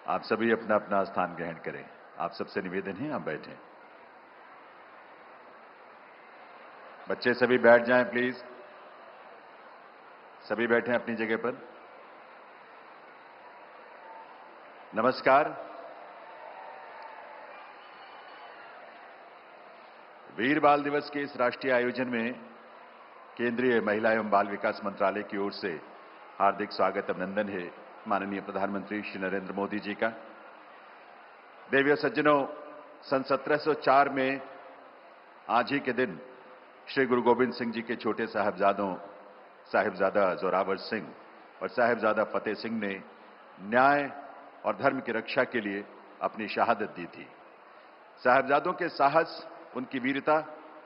आप सभी अपना अपना स्थान ग्रहण करें। आप सबसे निवेदन है, आप बैठें। बच्चे सभी बैठ जाएं प्लीज। सभी बैठें अपनी जगह पर। नमस्कार। वीर बाल दिवस के इस राष्ट्रीय आयोजन में केंद्रीय महिला एवं बाल विकास मंत्रालय की ओर से हार्दिक स्वागत अभिनंदन है माननीय प्रधानमंत्री श्री नरेंद्र मोदी जी का। देवियों सज्जनों, सन 1704 में आज ही के दिन श्री गुरु गोविंद सिंह जी के छोटे साहिबजादों साहिबजादा जोरावर सिंह और साहिबजादा फतेह सिंह ने न्याय और धर्म की रक्षा के लिए अपनी शहादत दी थी। साहिबजादों के साहस, उनकी वीरता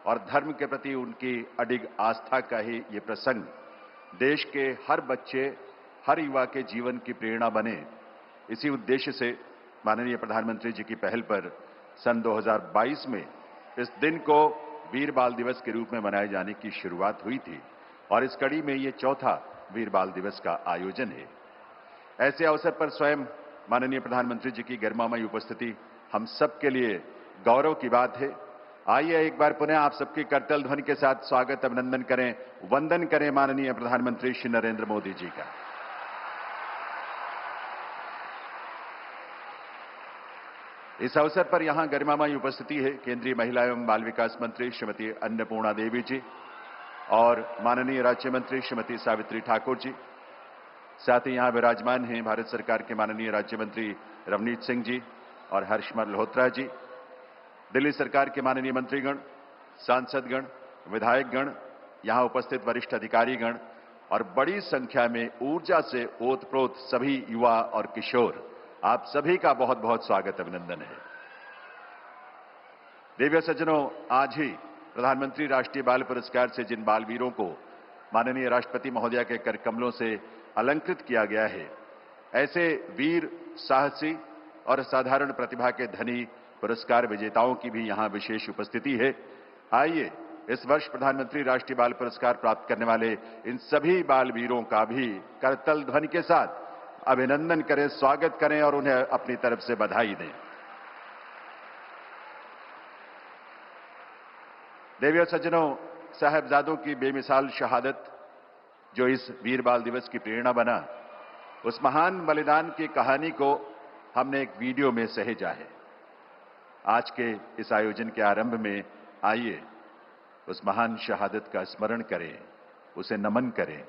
और धर्म के प्रति उनकी अडिग आस्था का ही ये प्रसंग देश के हर बच्चे, हर युवा के जीवन की प्रेरणा बने। इसी उद्देश्य से माननीय प्रधानमंत्री जी की पहल पर सन 2022 में इस दिन को वीर बाल दिवस के रूप में मनाए जाने की शुरुआत हुई थी और इस कड़ी में ये चौथा वीर बाल दिवस का आयोजन है। ऐसे अवसर पर स्वयं माननीय प्रधानमंत्री जी की गरिमामयी उपस्थिति हम सब के लिए गौरव की बात है। आइए एक बार पुनः आप सबकी करतल ध्वनि के साथ स्वागत अभिनंदन करें, वंदन करें माननीय प्रधानमंत्री श्री नरेंद्र मोदी जी का। इस अवसर पर यहां गरिमामयी उपस्थिति है केंद्रीय महिला एवं बाल विकास मंत्री श्रीमती अन्नपूर्णा देवी जी और माननीय राज्य मंत्री श्रीमती सावित्री ठाकुर जी। साथ ही यहां विराजमान हैं भारत सरकार के माननीय राज्य मंत्री रवनीत सिंह जी और हर्ष मल्होत्रा जी, दिल्ली सरकार के माननीय मंत्रीगण, सांसदगण, विधायकगण, यहां उपस्थित वरिष्ठ अधिकारीगण और बड़ी संख्या में ऊर्जा से ओतप्रोत सभी युवा और किशोर, आप सभी का बहुत बहुत स्वागत अभिनंदन है। देवियों सज्जनों, आज ही प्रधानमंत्री राष्ट्रीय बाल पुरस्कार से जिन बाल वीरों को माननीय राष्ट्रपति महोदया के कर कमलों से अलंकृत किया गया है, ऐसे वीर, साहसी और साधारण प्रतिभा के धनी पुरस्कार विजेताओं की भी यहां विशेष उपस्थिति है। आइए इस वर्ष प्रधानमंत्री राष्ट्रीय बाल पुरस्कार प्राप्त करने वाले इन सभी बाल वीरों का भी करतल ध्वनि के साथ अभिनंदन करें, स्वागत करें और उन्हें अपनी तरफ से बधाई दें। देवियों सज्जनों, साहिबजादों की बेमिसाल शहादत जो इस वीर बाल दिवस की प्रेरणा बना, उस महान बलिदान की कहानी को हमने एक वीडियो में सहेजा है। आज के इस आयोजन के आरंभ में आइए उस महान शहादत का स्मरण करें, उसे नमन करें।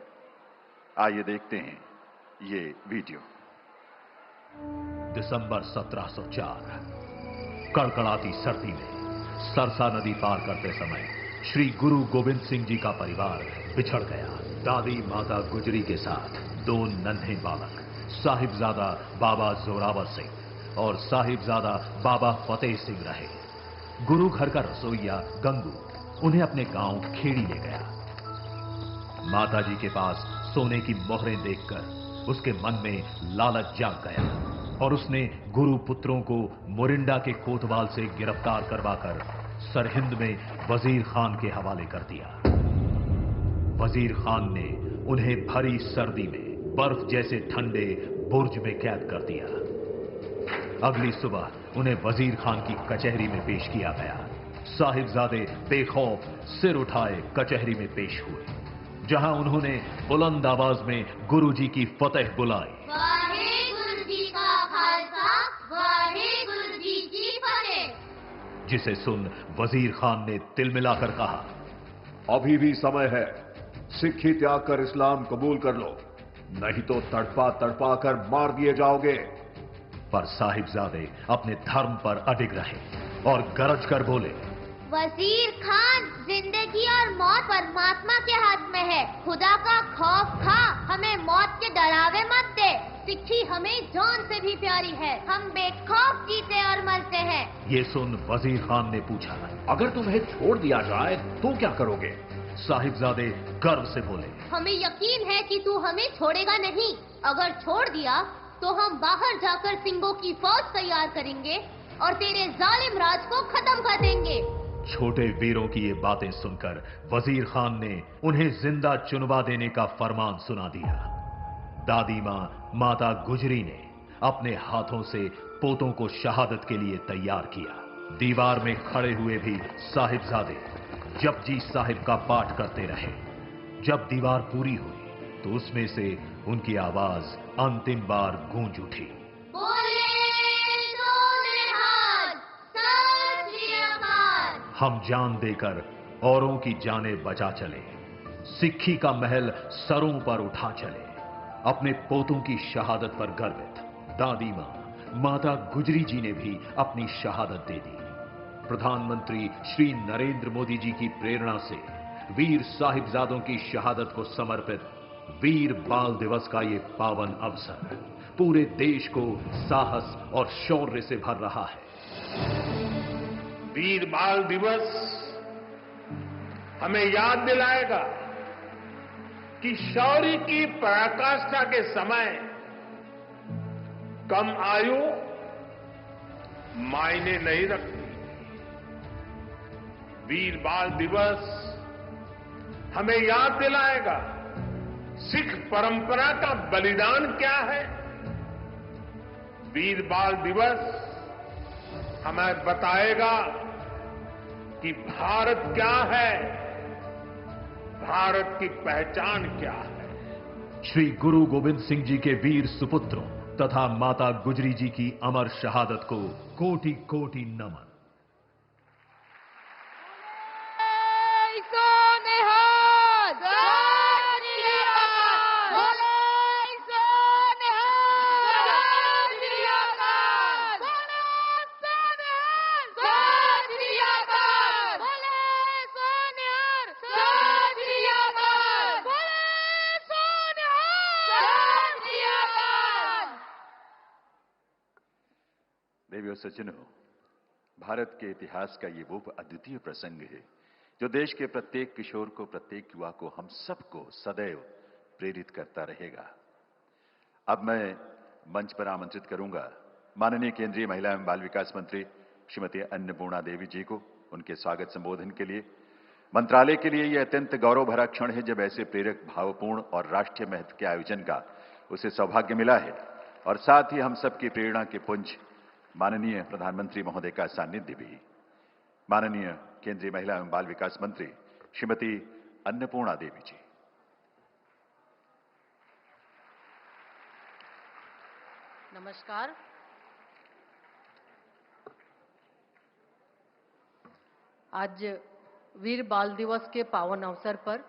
आइए देखते हैं ये वीडियो। दिसंबर 1704, कड़कड़ाती सर्दी में सरसा नदी पार करते समय श्री गुरु गोविंद सिंह जी का परिवार बिछड़ गया। दादी माता गुजरी के साथ दो नन्हे बालक साहिबजादा बाबा जोरावर सिंह और साहिबजादा बाबा फतेह सिंह रहे। गुरु घर का रसोइया गंगू उन्हें अपने गांव खेड़ी ले गया। माताजी के पास सोने की मोहरें देखकर उसके मन में लालच जाग गया और उसने गुरु पुत्रों को मोरिंडा के कोतवाल से गिरफ्तार करवाकर सरहिंद में वजीर खान के हवाले कर दिया। वजीर खान ने उन्हें भरी सर्दी में बर्फ जैसे ठंडे बुर्ज में कैद कर दिया। अगली सुबह उन्हें वजीर खान की कचहरी में पेश किया गया। साहिबजादे बेखौफ सिर उठाए कचहरी में पेश हुए, जहां उन्होंने बुलंद आवाज में गुरुजी की फतेह बुलाई। वाहेगुरु जी का खालसा, वाहेगुरु जी की फतेह। जिसे सुन वजीर खान ने तिलमिलाकर कहा, अभी भी समय है, सिक्खी त्याग कर इस्लाम कबूल कर लो, नहीं तो तड़पा तड़पा कर मार दिए जाओगे। पर साहिबजादे अपने धर्म पर अडिग रहे और गरज कर बोले, वजीर खान, जिंदगी और मौत परमात्मा के हाथ में है। खुदा का खौफ खा, हमें मौत के डरावे मत दे। सिक्खी हमें जान से भी प्यारी है, हम बेखौफ जीते और मरते हैं। ये सुन वजीर खान ने पूछा, अगर तुम्हें छोड़ दिया जाए तो क्या करोगे? साहिबजादे गर्व से बोले, हमें यकीन है कि तू हमें छोड़ेगा नहीं। अगर छोड़ दिया तो हम बाहर जाकर सिंगों की फौज तैयार करेंगे और तेरे जालिम राज को खत्म कर देंगे। छोटे वीरों की ये बातें सुनकर वजीर खान ने उन्हें जिंदा चुनवा देने का फरमान सुना दिया। दादी मां माता गुजरी ने अपने हाथों से पोतों को शहादत के लिए तैयार किया। दीवार में खड़े हुए भी साहिबजादे जपजी साहिब का पाठ करते रहे। जब दीवार पूरी हुई तो उसमें से उनकी आवाज अंतिम बार गूंज उठी। बोले सो निहाल, सत श्री अकाल। हम जान देकर औरों की जानें बचा चले, सिक्खी का महल सरों पर उठा चले। अपने पोतों की शहादत पर गर्वित दादी मां माता गुजरी जी ने भी अपनी शहादत दे दी। प्रधानमंत्री श्री नरेंद्र मोदी जी की प्रेरणा से वीर साहिबजादों की शहादत को समर्पित वीर बाल दिवस का ये पावन अवसर पूरे देश को साहस और शौर्य से भर रहा है। वीर बाल दिवस हमें याद दिलाएगा कि शौर्य की पराकाष्ठा के समय कम आयु मायने नहीं रखती। वीर बाल दिवस हमें याद दिलाएगा सिख परंपरा का बलिदान क्या है। वीर बाल दिवस हमें बताएगा कि भारत क्या है, भारत की पहचान क्या है। श्री गुरु गोविंद सिंह जी के वीर सुपुत्रों तथा माता गुजरी जी की अमर शहादत को कोटि कोटि नमन। देवियों सज्जनों, भारत के इतिहास का ये वो अद्वितीय प्रसंग है जो देश के प्रत्येक किशोर को, प्रत्येक युवा को, हम सबको सदैव प्रेरित करता रहेगा। अब मैं मंच पर आमंत्रित करूंगा माननीय केंद्रीय महिला एवं बाल विकास मंत्री श्रीमती अन्नपूर्णा देवी जी को उनके स्वागत संबोधन के लिए। मंत्रालय के लिए यह अत्यंत गौरव भरा क्षण है जब ऐसे प्रेरक, भावपूर्ण और राष्ट्रीय महत्व के आयोजन का उसे सौभाग्य मिला है और साथ ही हम सबकी प्रेरणा के पुंज माननीय प्रधानमंत्री महोदय का सानिध्य भी। माननीय केंद्रीय महिला एवं बाल विकास मंत्री श्रीमती अन्नपूर्णा देवी जी। नमस्कार। आज वीर बाल दिवस के पावन अवसर पर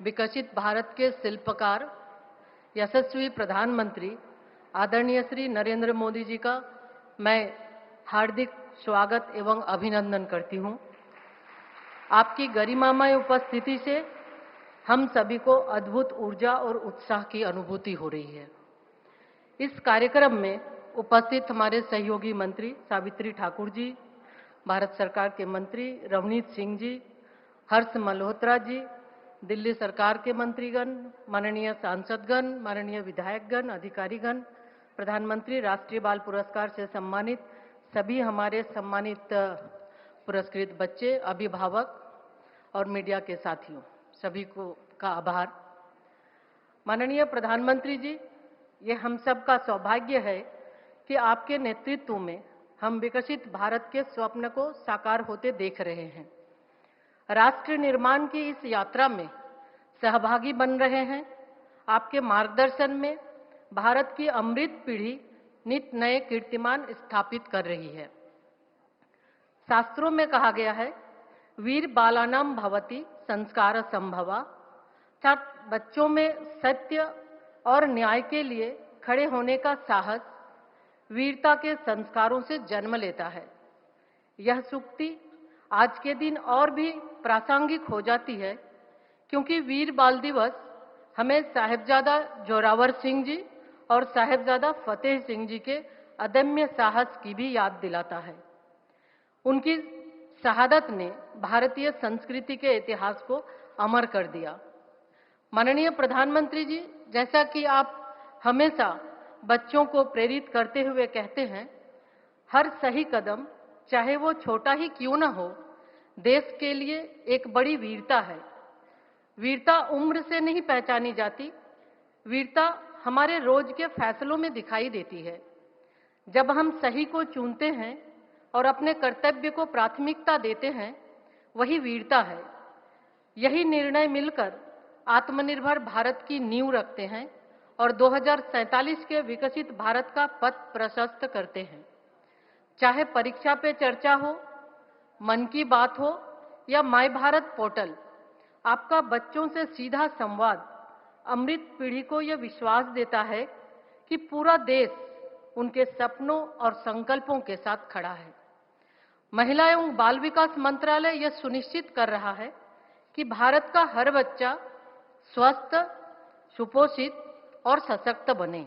विकसित भारत के शिल्पकार यशस्वी प्रधानमंत्री आदरणीय श्री नरेंद्र मोदी जी का मैं हार्दिक स्वागत एवं अभिनंदन करती हूं। आपकी गरिमामय उपस्थिति से हम सभी को अद्भुत ऊर्जा और उत्साह की अनुभूति हो रही है। इस कार्यक्रम में उपस्थित हमारे सहयोगी मंत्री सावित्री ठाकुर जी, भारत सरकार के मंत्री रवनीत सिंह जी, हर्ष मल्होत्रा जी, दिल्ली सरकार के मंत्रीगण, माननीय सांसदगण, माननीय विधायकगण, अधिकारीगण, प्रधानमंत्री राष्ट्रीय बाल पुरस्कार से सम्मानित सभी हमारे सम्मानित पुरस्कृत बच्चे, अभिभावक और मीडिया के साथियों, सभी को का आभार। माननीय प्रधानमंत्री जी, ये हम सब का सौभाग्य है कि आपके नेतृत्व में हम विकसित भारत के स्वप्न को साकार होते देख रहे हैं। राष्ट्र निर्माण की इस यात्रा में सहभागी बन रहे हैं। आपके मार्गदर्शन में भारत की अमृत पीढ़ी नित नए कीर्तिमान स्थापित कर रही है। शास्त्रों में कहा गया है, वीर बालानाम भवति संस्कार संभवा, अर्थात बच्चों में सत्य और न्याय के लिए खड़े होने का साहस वीरता के संस्कारों से जन्म लेता है। यह सूक्ति आज के दिन और भी प्रासंगिक हो जाती है क्योंकि वीर बाल दिवस हमें साहिबजादा जोरावर सिंह जी और साहिबजादा फतेह सिंह जी के अदम्य साहस की भी याद दिलाता है। उनकी शहादत ने भारतीय संस्कृति के इतिहास को अमर कर दिया। माननीय प्रधानमंत्री जी, जैसा कि आप हमेशा बच्चों को प्रेरित करते हुए कहते हैं, हर सही कदम चाहे वो छोटा ही क्यों न हो, देश के लिए एक बड़ी वीरता है। वीरता उम्र से नहीं पहचानी जाती, वीरता हमारे रोज के फैसलों में दिखाई देती है। जब हम सही को चुनते हैं और अपने कर्तव्य को प्राथमिकता देते हैं, वही वीरता है। यही निर्णय मिलकर आत्मनिर्भर भारत की नींव रखते हैं और 2047 के विकसित भारत का पथ प्रशस्त करते हैं। चाहे परीक्षा पे चर्चा हो, मन की बात हो या माय भारत पोर्टल, आपका बच्चों से सीधा संवाद अमृत पीढ़ी को यह विश्वास देता है कि पूरा देश उनके सपनों और संकल्पों के साथ खड़ा है। महिला एवं बाल विकास मंत्रालय यह सुनिश्चित कर रहा है कि भारत का हर बच्चा स्वस्थ, सुपोषित और सशक्त बने।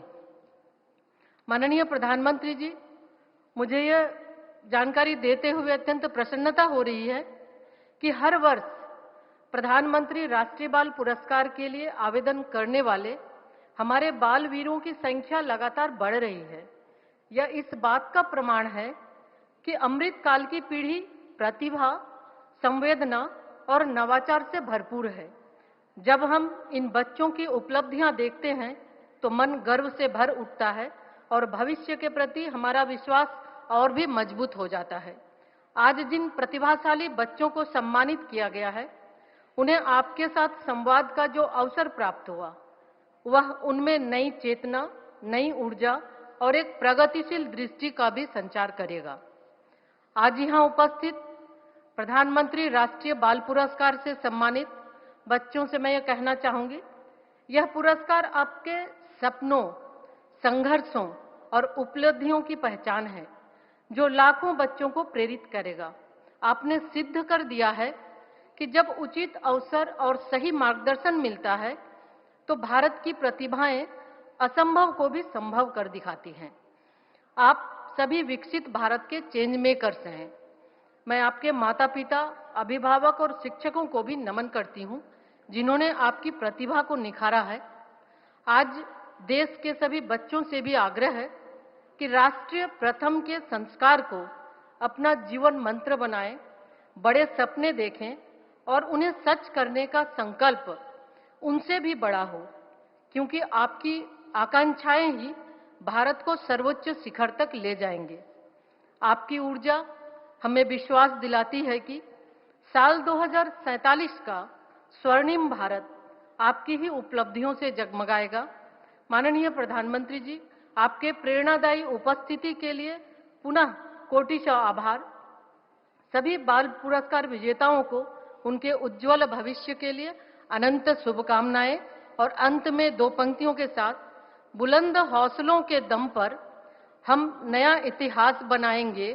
माननीय प्रधानमंत्री जी, मुझे यह जानकारी देते हुए अत्यंत प्रसन्नता हो रही है कि हर वर्ष प्रधानमंत्री राष्ट्रीय बाल पुरस्कार के लिए आवेदन करने वाले हमारे बाल वीरों की संख्या लगातार बढ़ रही है। यह इस बात का प्रमाण है कि अमृत काल की पीढ़ी प्रतिभा, संवेदना और नवाचार से भरपूर है। जब हम इन बच्चों की उपलब्धियां देखते हैं तो मन गर्व से भर उठता है और भविष्य के प्रति हमारा विश्वास और भी मजबूत हो जाता है। आज जिन प्रतिभाशाली बच्चों को सम्मानित किया गया है, उन्हें आपके साथ संवाद का जो अवसर प्राप्त हुआ, वह उनमें नई चेतना, नई ऊर्जा और एक प्रगतिशील दृष्टि का भी संचार करेगा। आज यहाँ उपस्थित प्रधानमंत्री राष्ट्रीय बाल पुरस्कार से सम्मानित बच्चों से मैं यह कहना चाहूंगी, यह पुरस्कार आपके सपनों, संघर्षों और उपलब्धियों की पहचान है, जो लाखों बच्चों को प्रेरित करेगा। आपने सिद्ध कर दिया है कि जब उचित अवसर और सही मार्गदर्शन मिलता है तो भारत की प्रतिभाएं असंभव को भी संभव कर दिखाती हैं। आप सभी विकसित भारत के चेंज मेकर्स हैं। मैं आपके माता पिता, अभिभावक और शिक्षकों को भी नमन करती हूं, जिन्होंने आपकी प्रतिभा को निखारा है। आज देश के सभी बच्चों से भी आग्रह है कि राष्ट्रीय प्रथम के संस्कार को अपना जीवन मंत्र बनाएं, बड़े सपने देखें और उन्हें सच करने का संकल्प उनसे भी बड़ा हो, क्योंकि आपकी आकांक्षाएं ही भारत को सर्वोच्च शिखर तक ले जाएंगे। आपकी ऊर्जा हमें विश्वास दिलाती है कि साल 2047 का स्वर्णिम भारत आपकी ही उपलब्धियों से जगमगाएगा। माननीय प्रधानमंत्री जी, आपके प्रेरणादायी उपस्थिति के लिए पुनः कोटिशः आभार। सभी बाल पुरस्कार विजेताओं को उनके उज्जवल भविष्य के लिए अनंत शुभकामनाएं। और अंत में दो पंक्तियों के साथ, बुलंद हौसलों के दम पर हम नया इतिहास बनाएंगे,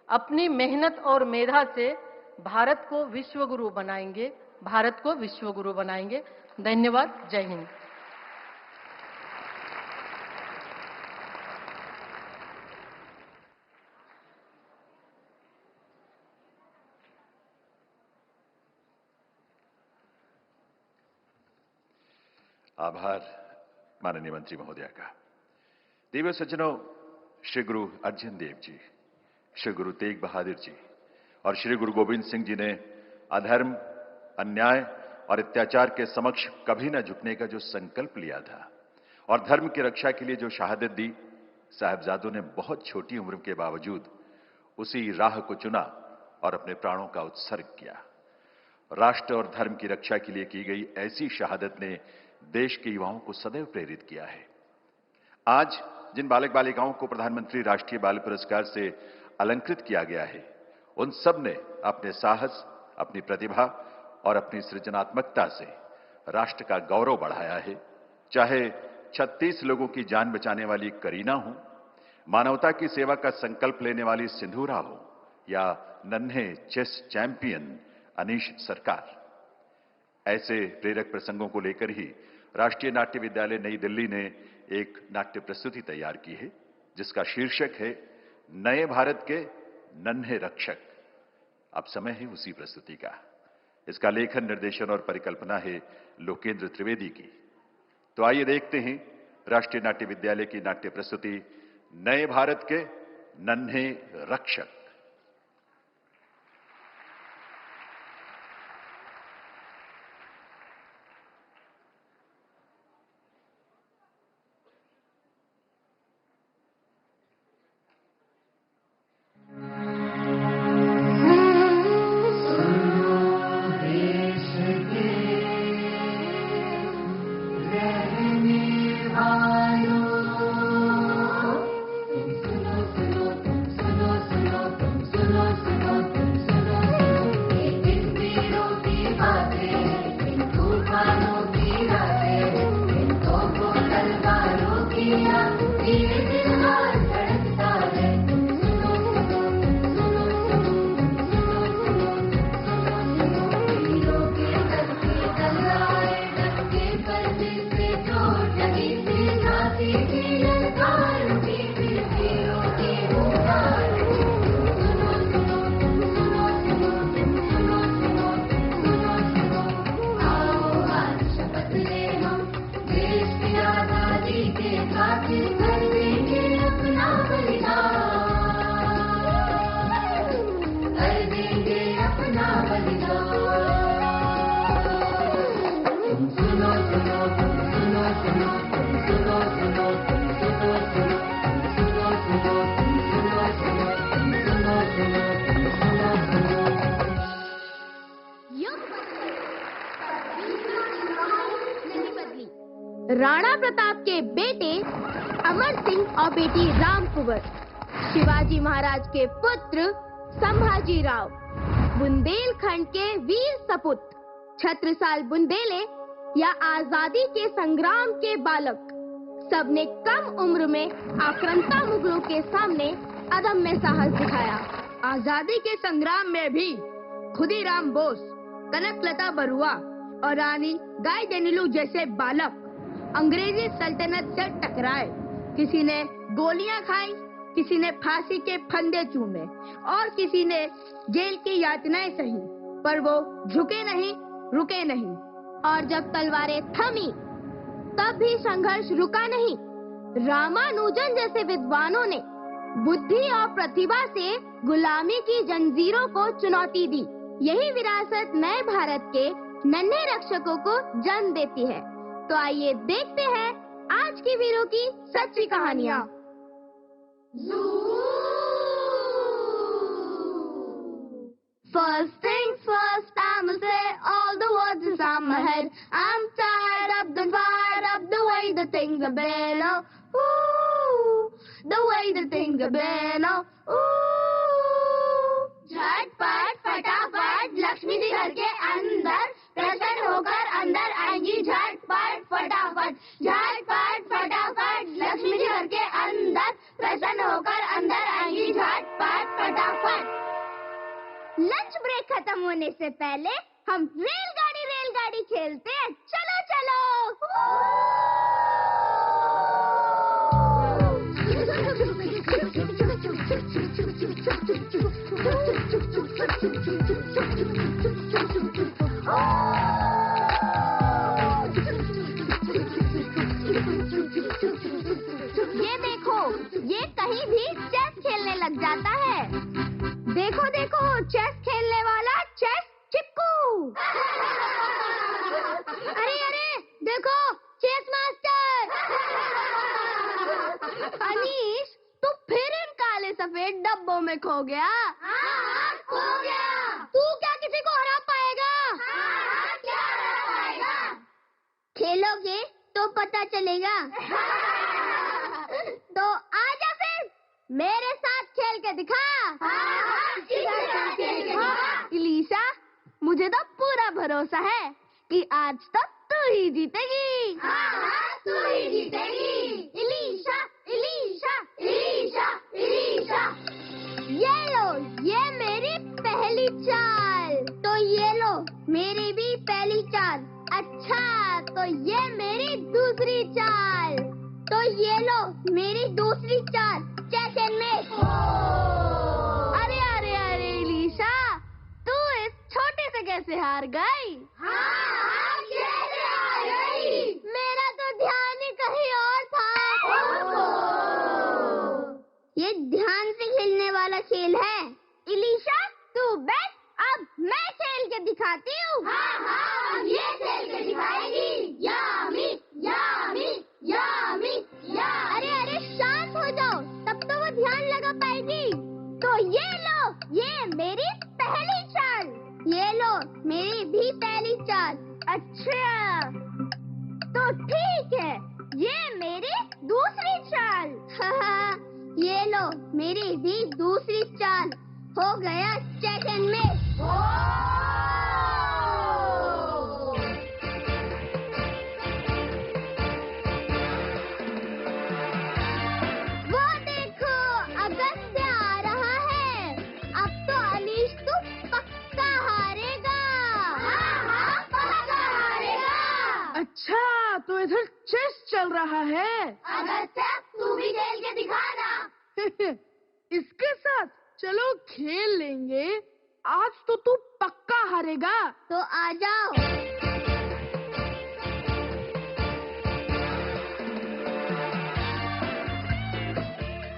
अपनी मेहनत और मेधा से भारत को विश्व गुरु बनाएंगे, भारत को विश्व गुरु बनाएंगे। धन्यवाद। जय हिंद। आभार माननीय मंत्री महोदया का। देव सज्जनों, श्री गुरु अर्जन देव जी, श्री गुरु तेग बहादुर जी और श्री गुरु गोविंद सिंह जी ने अधर्म, अन्याय और अत्याचार के समक्ष कभी न झुकने का जो संकल्प लिया था और धर्म की रक्षा के लिए जो शहादत दी, साहिबजादों ने बहुत छोटी उम्र के बावजूद उसी राह को चुना और अपने प्राणों का उत्सर्ग किया। राष्ट्र और धर्म की रक्षा के लिए की गई ऐसी शहादत ने देश के युवाओं को सदैव प्रेरित किया है। आज जिन बालक बालिकाओं को प्रधानमंत्री राष्ट्रीय बाल पुरस्कार से अलंकृत किया गया है, उन सब ने अपने साहस, अपनी प्रतिभा और अपनी सृजनात्मकता से राष्ट्र का गौरव बढ़ाया है। चाहे 36 लोगों की जान बचाने वाली करीना हो, मानवता की सेवा का संकल्प लेने वाली सिंधूरा हो या नन्हे चेस चैंपियन अनीश सरकार। ऐसे प्रेरक प्रसंगों को लेकर ही राष्ट्रीय नाट्य विद्यालय नई दिल्ली ने एक नाट्य प्रस्तुति तैयार की है, जिसका शीर्षक है नए भारत के नन्हे रक्षक। अब समय है उसी प्रस्तुति का। इसका लेखन, निर्देशन और परिकल्पना है लोकेंद्र त्रिवेदी की। तो आइए देखते हैं राष्ट्रीय नाट्य विद्यालय की नाट्य प्रस्तुति नए भारत के नन्हे रक्षक। राणा प्रताप के बेटे अमर सिंह और बेटी राम कुंवर, शिवाजी महाराज के पुत्र संभाजी राव, बुंदेलखंड के वीर सपूत छत्रसाल बुंदेले या आजादी के संग्राम के बालक, सबने कम उम्र में आक्रांता मुगलों के सामने अदम्य साहस दिखाया। आजादी के संग्राम में भी खुदीराम बोस, कनकलता बरुआ और रानी गाइदिन्यू जैसे बालक अंग्रेजी सल्तनत से टकराए। किसी ने गोलियां खाई, किसी ने फांसी के फंदे चूमे और किसी ने जेल की यातनाएं सही, पर वो झुके नहीं, रुके नहीं। और जब तलवारें थमी तब भी संघर्ष रुका नहीं। रामानुजन जैसे विद्वानों ने बुद्धि और प्रतिभा से गुलामी की जंजीरों को चुनौती दी। यही विरासत नए भारत के नन्हे रक्षकों को जन्म देती है। तो आइए देखते हैं आज की वीरों की सच्ची कहानियाँ। First things first, I'ma say all the words inside my head. I'm tired of the fight, of the way the things are been. Oh, ooh, the way the things are been. Oh, ooh. झटपट फटाफट लक्ष्मी जी घर के अंदर प्रसन्न होकर अंदर आएंगी। झटपट फटाफट, झटपट फटाफट लक्ष्मी जी घर के अंदर प्रसन्न होकर अंदर आएंगी। झटपट फटाफट। लंच ब्रेक खत्म होने से पहले हम रेलगाड़ी खेलते हैं। चलो चलो। ये देखो, ये कहीं भी चेस खेलने लग जाता है। देखो देखो, चेस खेलने वाला चेस चिपकू। अरे अरे देखो, चेस मास्टर। अनीश, तू फिर इन काले सफेद डब्बों में खो गया। खो गया। तू क्या किसी को हरा पाएगा? क्या हरा पाएगा? खेलोगे तो पता चलेगा। तो आजा फिर मेरे साथ खेल के दिखा। इलीशा, मुझे तो पूरा भरोसा है कि आज तक तू ही जीतेगी। तू ही जीतेगी। इलीशा, इलीशा, इलीशा, इलीशा। ये लो, ये मेरी पहली चाल। तो ये लो, मेरी भी पहली चाल। अच्छा, तो ये मेरी दूसरी चाल। तो ये लो, मेरी दूसरी चाल। चेक में। अरे अरे अरे इलीशा, तू इस छोटे से कैसे हार गई? कैसे हार गई? मेरा तो ध्यान ही कहीं और था। ये ध्यान से खेलने वाला खेल है। इलीशा, तू बैठ, अब मैं खेल के दिखाती हूँ। अब ये खेल के दिखाएगी। यामी, यामी, यामी, या। अरे अरे शांत हो जाओ, तब तो वो ध्यान लगा पाएगी। तो ये लो, ये मेरी पहली चाल। ये लो, मेरी भी पहली चाल। अच्छा, तो ठीक है, ये मेरी दूसरी चाल। ये लो, मेरी भी दूसरी चाल। हो गया चेक एंड में। चल रहा है। अगर तू भी खेल के दिखाना। इसके साथ चलो खेल लेंगे। आज तो तू पक्का हारेगा। तो आ जाओ।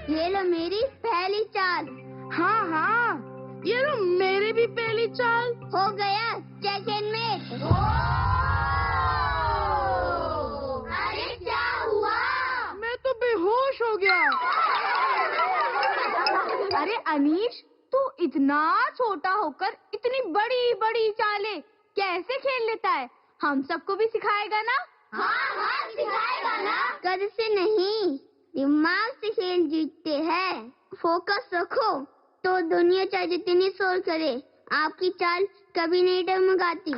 ये लो मेरी पहली चाल। हाँ हाँ, ये लो मेरी भी पहली चाल। हो गया सेकंड में। अरे क्या हुआ? मैं तो बेहोश हो गया। अरे अनीश, तू इतना छोटा होकर इतनी बड़ी बड़ी चालें कैसे खेल लेता है? हम सबको भी सिखाएगा ना? हाँ सिखाएगा ना। कद से नहीं, दिमाग से खेल जीतते हैं। फोकस रखो तो दुनिया चाहे जितनी शोर करे, आपकी चाल कभी नहीं डगमगाती।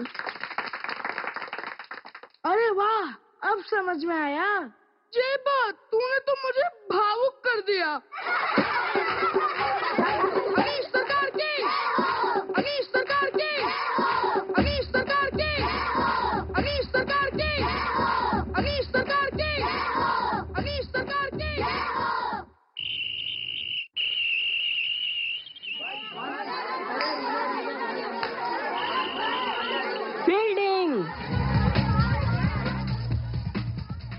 अरे वाह, अब समझ में आया। जेबा, तूने तो मुझे भावुक कर दिया। अनीश सरकार की, अनीश सरकार की, अनीश सरकार की, अनीश सरकार की, अनीश सरकार की, अनीश सरकार की। फील्डिंग।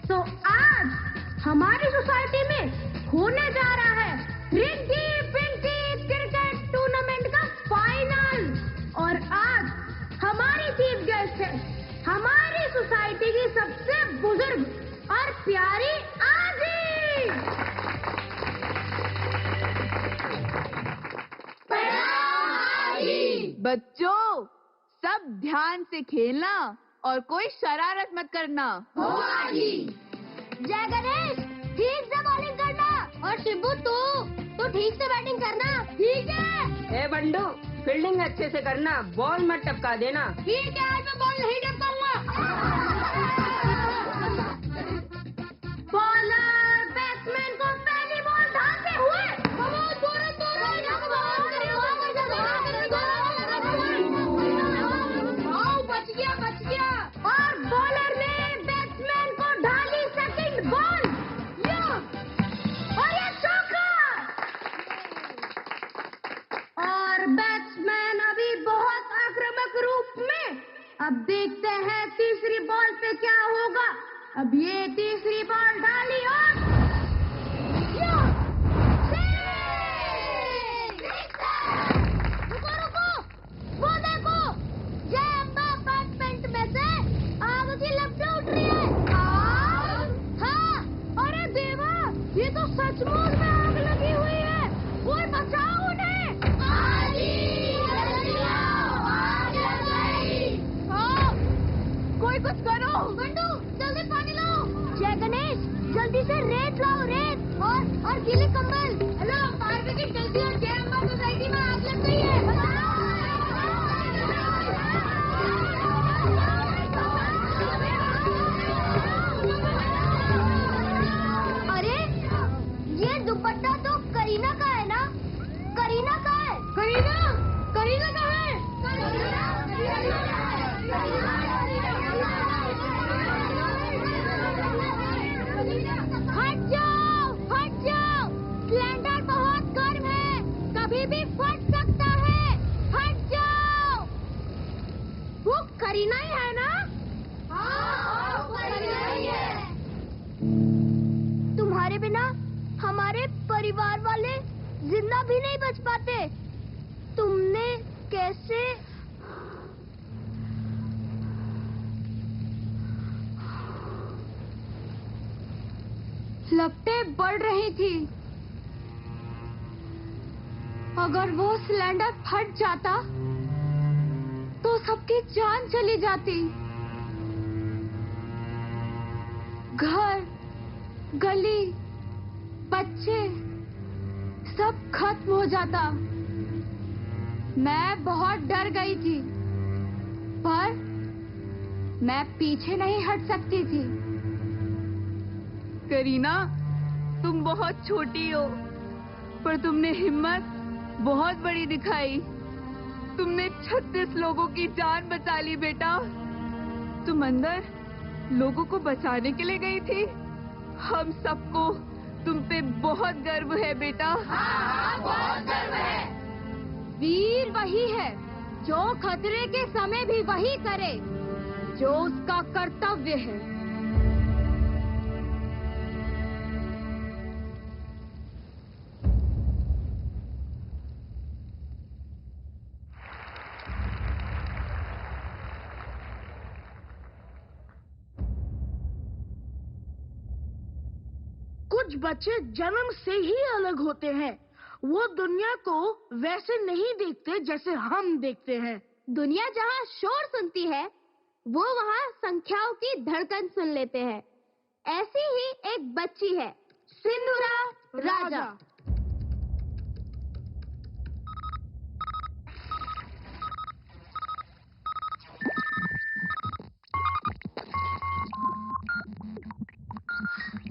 तो आज हमारी सोसाइटी में होने जा रहा है रिंकी पिंकी क्रिकेट टूर्नामेंट का फाइनल। और आज हमारी चीफ गेस्ट है हमारी सोसाइटी की सबसे बुजुर्ग और प्यारी आजी। बच्चों, सब ध्यान से खेलना और कोई शरारत मत करना। जय गणेश, ठीक से बॉलिंग करना। और शिबू तू ठीक से बैटिंग करना। ठीक है। ए बंडू, फील्डिंग अच्छे से करना, बॉल मत टपका देना। ठीक है, आज मैं बॉल नहीं टपकाऊंगा। बॉलर बैट्समैन को पहली बॉल डालते हुए बच गया। और बॉलर ने बैट्समैन को डाली सेकंड बॉल। और ये चौका। और बैट्समैन अभी बहुत आक्रामक रूप में। अब देखते हैं तीसरी बॉल पे क्या होगा। अब ये तीसरी बॉल डाली और रुको, वो देखो, ये अपार्टमेंट में से आग की लपटें उठ रही है। हाँ, अरे देवा, ये तो सचमुच में आग लगी हुई है। कोई बचाओ उन्हें। हाँ, कोई कुछ करो। बंडू, जल्दी पानी लाओ। जय गणेश, जल्दी से रेत लाओ, रेत और गीले कंबल। हेलो, फायर ब्रिगेड जल्दी, और जय अम्बा सोसाइटी में आग लग गई है। अरे, ये दुपट्टा तो करीना का है ना? करीना का है। करीना का है। हट जाओ। सिलेंडर बहुत गर्म है, कभी भी फट सकता है। हट जाओ। वो करीना ही है ना? हाँ, करीना ही है। तुम्हारे बिना हमारे परिवार वाले जिंदा भी नहीं बच पाते। तुमने कैसे? लपटें बढ़ रही थी। अगर वो सिलेंडर फट जाता तो सबकी जान चली जाती। घर, गली, बच्चे सब खत्म हो जाता। मैं बहुत डर गई थी, पर मैं पीछे नहीं हट सकती थी। करीना, तुम बहुत छोटी हो, पर तुमने हिम्मत बहुत बड़ी दिखाई। तुमने 36 लोगों की जान बचा ली बेटा। तुम अंदर लोगों को बचाने के लिए गई थी। हम सबको तुम पे बहुत गर्व है बेटा। हाँ, बहुत गर्व है। वीर वही है जो खतरे के समय भी वही करे जो उसका कर्तव्य है। कुछ बच्चे जन्म से ही अलग होते हैं। वो दुनिया को वैसे नहीं देखते जैसे हम देखते हैं। दुनिया जहाँ शोर सुनती है, वो वहाँ संख्याओं की धड़कन सुन लेते हैं। ऐसी ही एक बच्ची है, सिंधुरा राजा।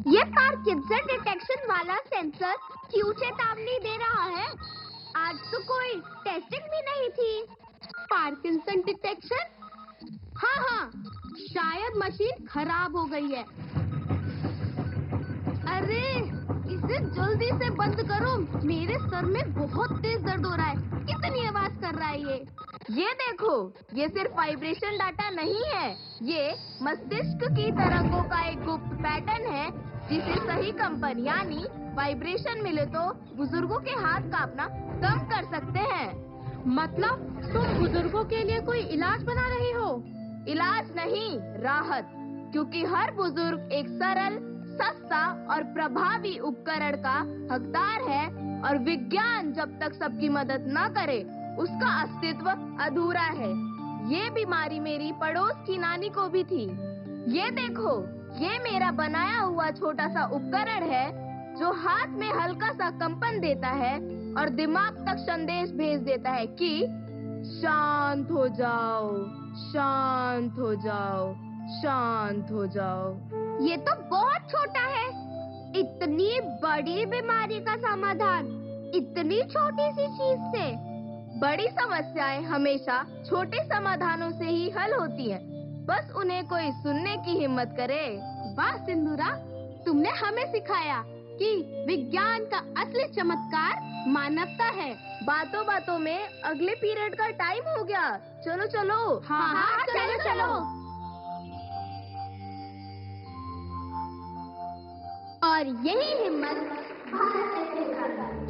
ये पार्किंसन डिटेक्शन वाला सेंसर क्यों चेतावनी दे रहा है? आज तो कोई टेस्टिंग भी नहीं थी। Parkinson detection? हाँ, शायद मशीन खराब हो गई है। अरे, इसे जल्दी से बंद करो। मेरे सर में बहुत तेज दर्द हो रहा है। कितनी आवाज कर रहा है ये देखो, ये सिर्फ वाइब्रेशन डाटा नहीं है, ये मस्तिष्क की तरंगों का एक गुप्त पैटर्न है जिसे सही कंपन यानी वाइब्रेशन मिले तो बुजुर्गों के हाथ कांपना कम कर सकते हैं। मतलब तुम बुजुर्गों के लिए कोई इलाज बना रही हो? इलाज नहीं, राहत। क्योंकि हर बुजुर्ग एक सरल, सस्ता और प्रभावी उपकरण का हकदार है और विज्ञान जब तक सबकी मदद न करे उसका अस्तित्व अधूरा है। ये बीमारी मेरी पड़ोस की नानी को भी थी। ये देखो, ये मेरा बनाया हुआ छोटा सा उपकरण है जो हाथ में हल्का सा कंपन देता है और दिमाग तक संदेश भेज देता है कि शांत हो जाओ, शांत हो जाओ, शांत हो जाओ। ये तो बहुत छोटा है। इतनी बड़ी बीमारी का समाधान इतनी छोटी सी चीज से। बड़ी समस्याएं हमेशा छोटे समाधानों से ही हल होती हैं। बस उन्हें कोई सुनने की हिम्मत करे। वाह सिंधुरा, तुमने हमें सिखाया कि विज्ञान का असली चमत्कार मानवता है। बातों बातों में अगले पीरियड का टाइम हो गया। चलो चलो। हाँ, चलो। और यही हिम्मत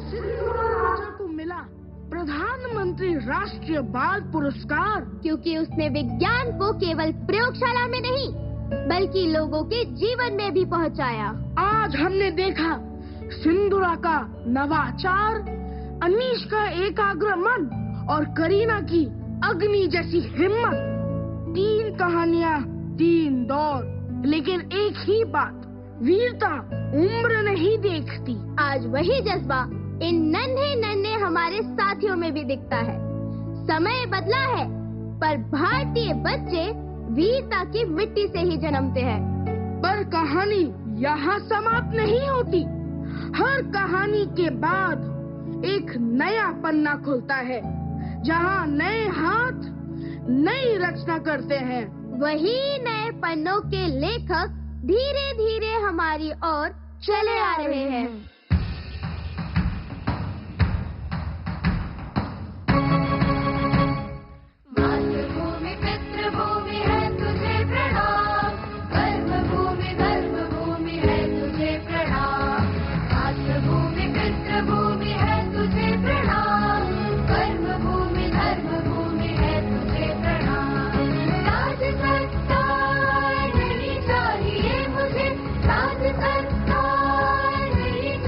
सिंधुरा राजा को मिला प्रधानमंत्री राष्ट्रीय बाल पुरस्कार, क्योंकि उसने विज्ञान को केवल प्रयोगशाला में नहीं बल्कि लोगों के जीवन में भी पहुंचाया। आज हमने देखा सिंधुरा का नवाचार, अनीश का एकाग्र मन और करीना की अग्नि जैसी हिम्मत। 3 कहानियाँ, 3 दौर, लेकिन एक ही बात, वीरता उम्र नहीं देखती। आज वही जज्बा इन नन्हे हमारे साथियों में भी दिखता है। समय बदला है, पर भारतीय बच्चे वीरता की मिट्टी से ही जन्मते हैं। पर कहानी यहाँ समाप्त नहीं होती। हर कहानी के बाद एक नया पन्ना खुलता है, जहाँ नए हाथ नई रचना करते हैं। वही नए पन्नों के लेखक धीरे धीरे हमारी ओर चले आ रहे हैं। मातृभूमि पितृभूमि है तुझे प्रणाम, कर्मभूमि धर्मभूमि है तुझे प्रणाम। मातृभूमि पितृभूमि है तुझे प्रणाम, कर्मभूमि धर्मभूमि है तुझे प्रणाम। राज सरकार नहीं चाहिए मुझे, राज सरकार नहीं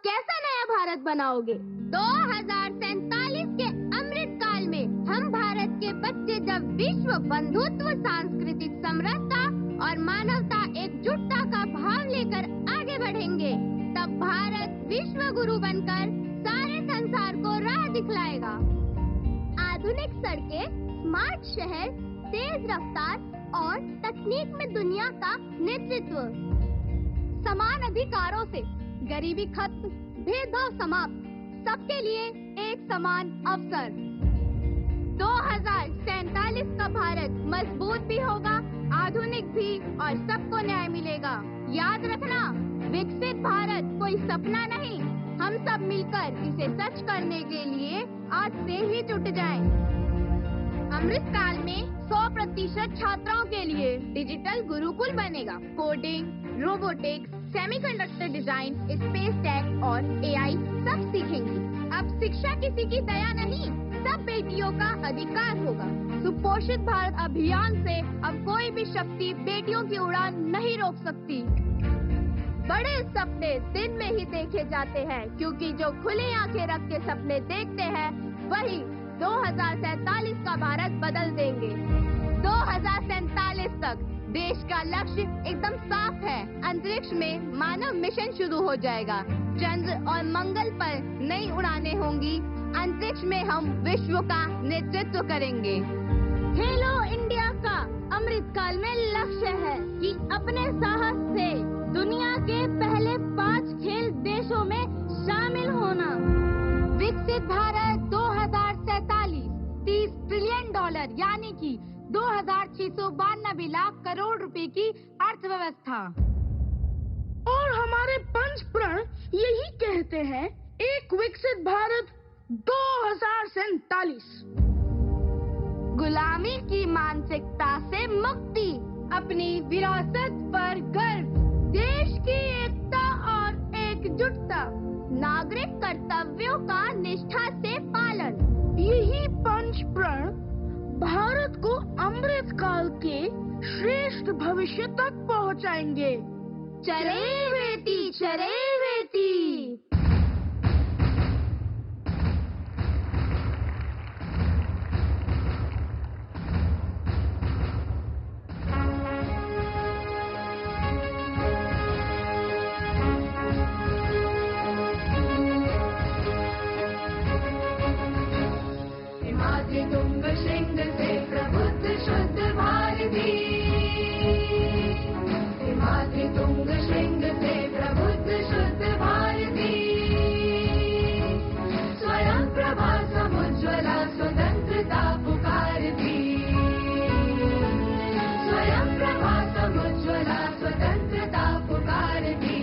कैसा नया भारत बनाओगे? 2047 के अमृत काल में हम भारत के बच्चे जब विश्व बंधुत्व, सांस्कृतिक समरसता और मानवता एकजुटता का भाव लेकर आगे बढ़ेंगे, तब भारत विश्व गुरु बनकर सारे संसार को राह दिखलाएगा। आधुनिक सड़कें, स्मार्ट शहर, तेज रफ्तार और तकनीक में दुनिया का नेतृत्व, समान अधिकारों से गरीबी खत्म, भेदभाव समाप्त, सबके लिए एक समान अवसर। 2047 का भारत मजबूत भी होगा, आधुनिक भी, और सबको न्याय मिलेगा। याद रखना, विकसित भारत कोई सपना नहीं, हम सब मिलकर इसे सच करने के लिए आज से ही जुट जाएं। अमृत काल में 100% छात्राओं के लिए डिजिटल गुरुकुल बनेगा। Coding, robotics, semiconductor design, space tech और एआई सब सीखेंगी। अब शिक्षा किसी की दया नहीं, सब बेटियों का अधिकार होगा। सुपोषित भारत अभियान से अब कोई भी शक्ति बेटियों की उड़ान नहीं रोक सकती। बड़े सपने दिन में ही देखे जाते हैं, क्योंकि जो खुली आंखें रख के सपने देखते हैं वही 2047 का भारत बदल देंगे। 2047 तक देश का लक्ष्य एकदम साफ है। अंतरिक्ष में मानव मिशन शुरू हो जाएगा, चंद्र और मंगल पर नई उड़ानें होंगी, अंतरिक्ष में हम विश्व का नेतृत्व करेंगे। खेलो इंडिया का अमृत काल में लक्ष्य है कि अपने साहस से दुनिया के पहले 5 खेल देशों में शामिल होना। विकसित भारत 2047, $30 ट्रिलियन यानी कि 2692 लाख करोड़ रुपए की अर्थव्यवस्था। और हमारे पंच प्रण यही कहते हैं, एक विकसित भारत 2047। गुलामी की मानसिकता से मुक्ति, अपनी विरासत पर गर्व, देश की एकता और एकजुटता, नागरिक कर्तव्यों का निष्ठा से पालन। यही पंच प्रण भारत को अमृत काल के श्रेष्ठ भविष्य तक पहुंचाएंगे। चले बेटी, चले बेटी। तुंग श्रृंग से प्रबुद्ध शुद्ध भारती, हिमाद्री तुंग श्रृंग से प्रबुद्ध शुद्ध भारती, स्वयं प्रभा समुज्ज्वला स्वतंत्रता पुकारती, स्वयं प्रभा समुज्ज्वला स्वतंत्रता पुकारती।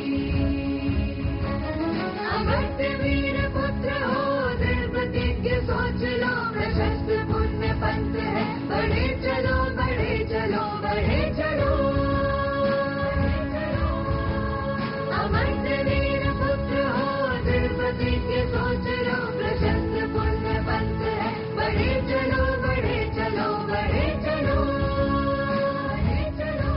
अमर्त्य वीर पुत्र हो, दृढ़ प्रतिज्ञ सोच लो, प्रशस्त पुण्य पंथ है, बढ़े चलो बढ़े चलो बढ़े चलो। अमर्त्य वीर पुत्र हो, दृढ़ प्रतिज्ञ सोच लो, प्रशस्त पुण्य पंथ है, बढ़े चलो बढ़े चलो बढ़े चलो बढ़े चलो।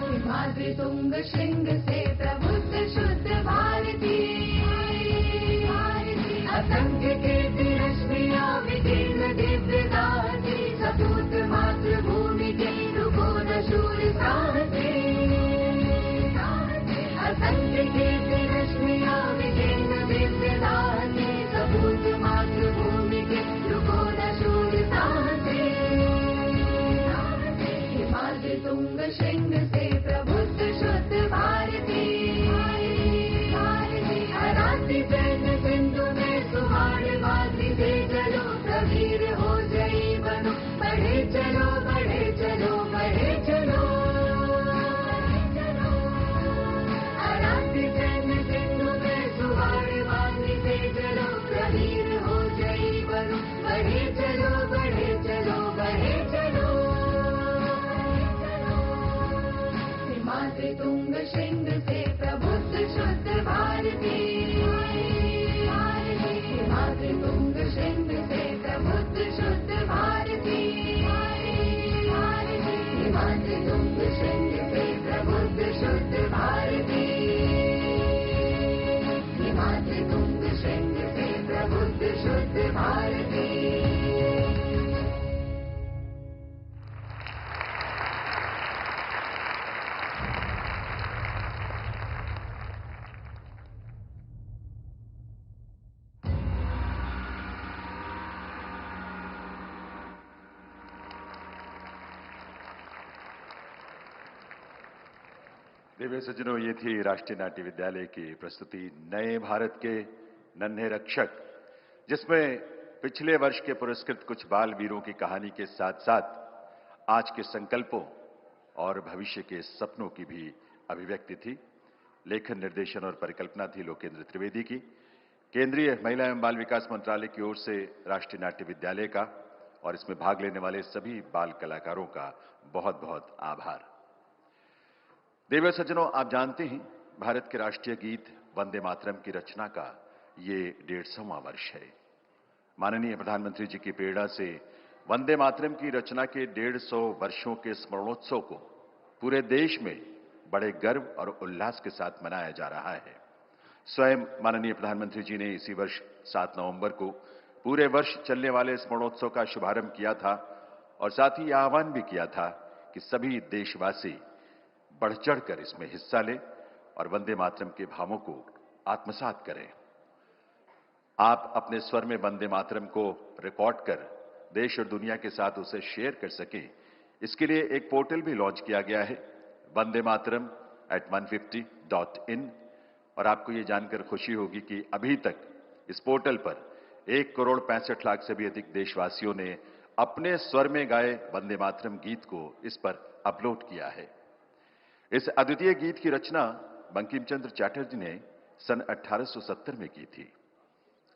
हिमाद्री तुंग श्रृंग से प्रबुद्ध शुद्ध भारती, दिव्य सज्जनों, ये थी राष्ट्रीय नाट्य विद्यालय की प्रस्तुति नए भारत के नन्हे रक्षक, जिसमें पिछले वर्ष के पुरस्कृत कुछ बाल वीरों की कहानी के साथ साथ आज के संकल्पों और भविष्य के सपनों की भी अभिव्यक्ति थी। लेखन, निर्देशन और परिकल्पना थी लोकेंद्र त्रिवेदी की। केंद्रीय महिला एवं बाल विकास मंत्रालय की ओर से राष्ट्रीय नाट्य विद्यालय का और इसमें भाग लेने वाले सभी बाल कलाकारों का बहुत बहुत आभार। देव सज्जनों, आप जानते हैं भारत के राष्ट्रीय गीत वंदे मातरम की रचना का ये 150वां वर्ष है। माननीय प्रधानमंत्री जी की प्रेरणा से वंदे मातरम की रचना के 150 वर्षों के स्मरणोत्सव को पूरे देश में बड़े गर्व और उल्लास के साथ मनाया जा रहा है। स्वयं माननीय प्रधानमंत्री जी ने इसी वर्ष 7 नवंबर को पूरे वर्ष चलने वाले स्मरणोत्सव का शुभारंभ किया था और साथ ही आह्वान भी किया था कि सभी देशवासी बढ़ चढ़कर इसमें हिस्सा लें और वंदे मातरम के भावों को आत्मसात करें। आप अपने स्वर में वंदे मातरम को रिकॉर्ड कर देश और दुनिया के साथ उसे शेयर कर सकें, इसके लिए एक पोर्टल भी लॉन्च किया गया है, vandemaataram@150.in। और आपको ये जानकर खुशी होगी कि अभी तक इस पोर्टल पर 1,65,00,000 से भी अधिक देशवासियों ने अपने स्वर में गाए वंदे मातरम गीत को इस पर अपलोड किया है। इस अद्वितीय गीत की रचना बंकिम चंद्र चटर्जी ने सन 1870 में की थी।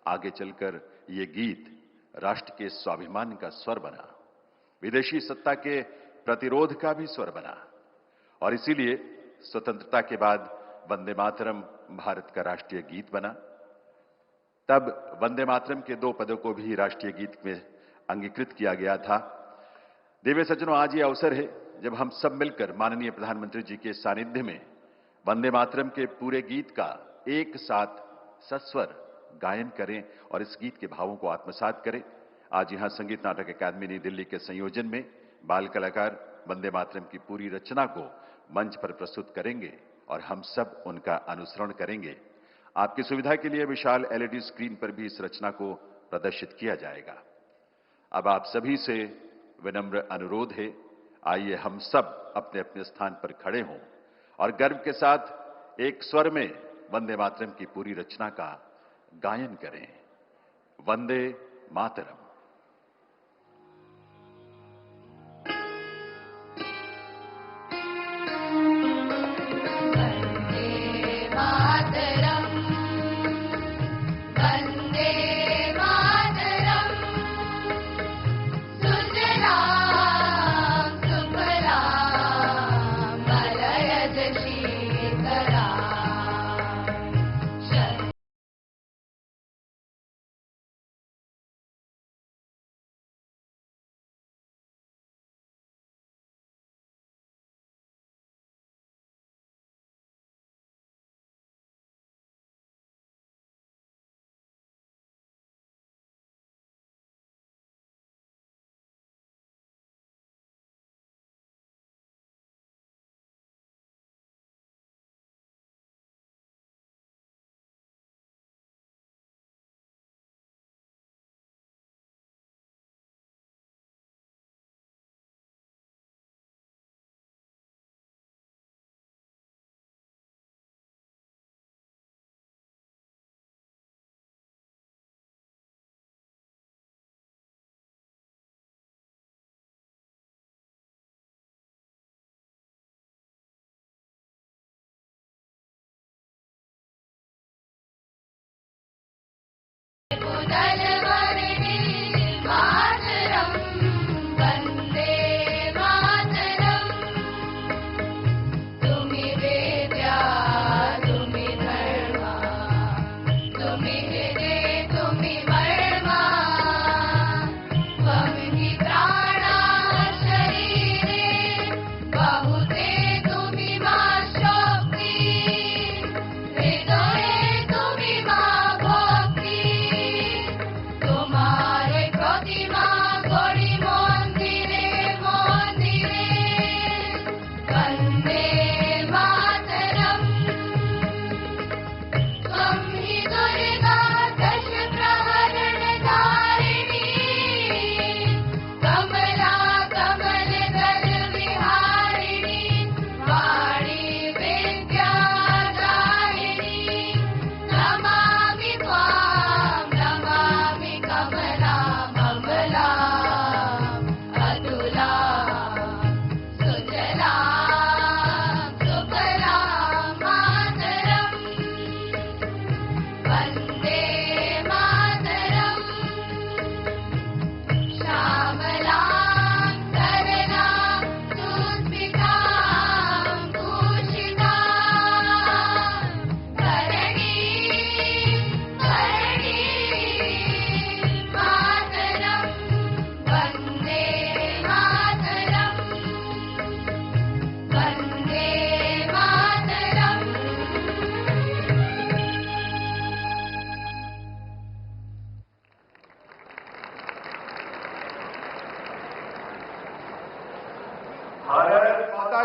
आगे चलकर ये गीत राष्ट्र के स्वाभिमान का स्वर बना, विदेशी सत्ता के प्रतिरोध का भी स्वर बना और इसीलिए स्वतंत्रता के बाद वंदे मातरम भारत का राष्ट्रीय गीत बना। तब वंदे मातरम के 2 पदों को भी राष्ट्रीय गीत में अंगीकृत किया गया था। देवी सज्जनों, आज ये अवसर है जब हम सब मिलकर माननीय प्रधानमंत्री जी के सानिध्य में वंदे मातरम के पूरे गीत का एक साथ सस्वर गायन करें और इस गीत के भावों को आत्मसात करें। आज यहां संगीत नाटक अकादमी नई दिल्ली के संयोजन में बाल कलाकार वंदे मातरम की पूरी रचना को मंच पर प्रस्तुत करेंगे और हम सब उनका अनुसरण करेंगे। आपकी सुविधा के लिए विशाल LED स्क्रीन पर भी इस रचना को प्रदर्शित किया जाएगा। अब आप सभी से विनम्र अनुरोध है, आइए हम सब अपने अपने स्थान पर खड़े हों और गर्व के साथ एक स्वर में वंदे मातरम की पूरी रचना का गायन करें। वंदे मातरम।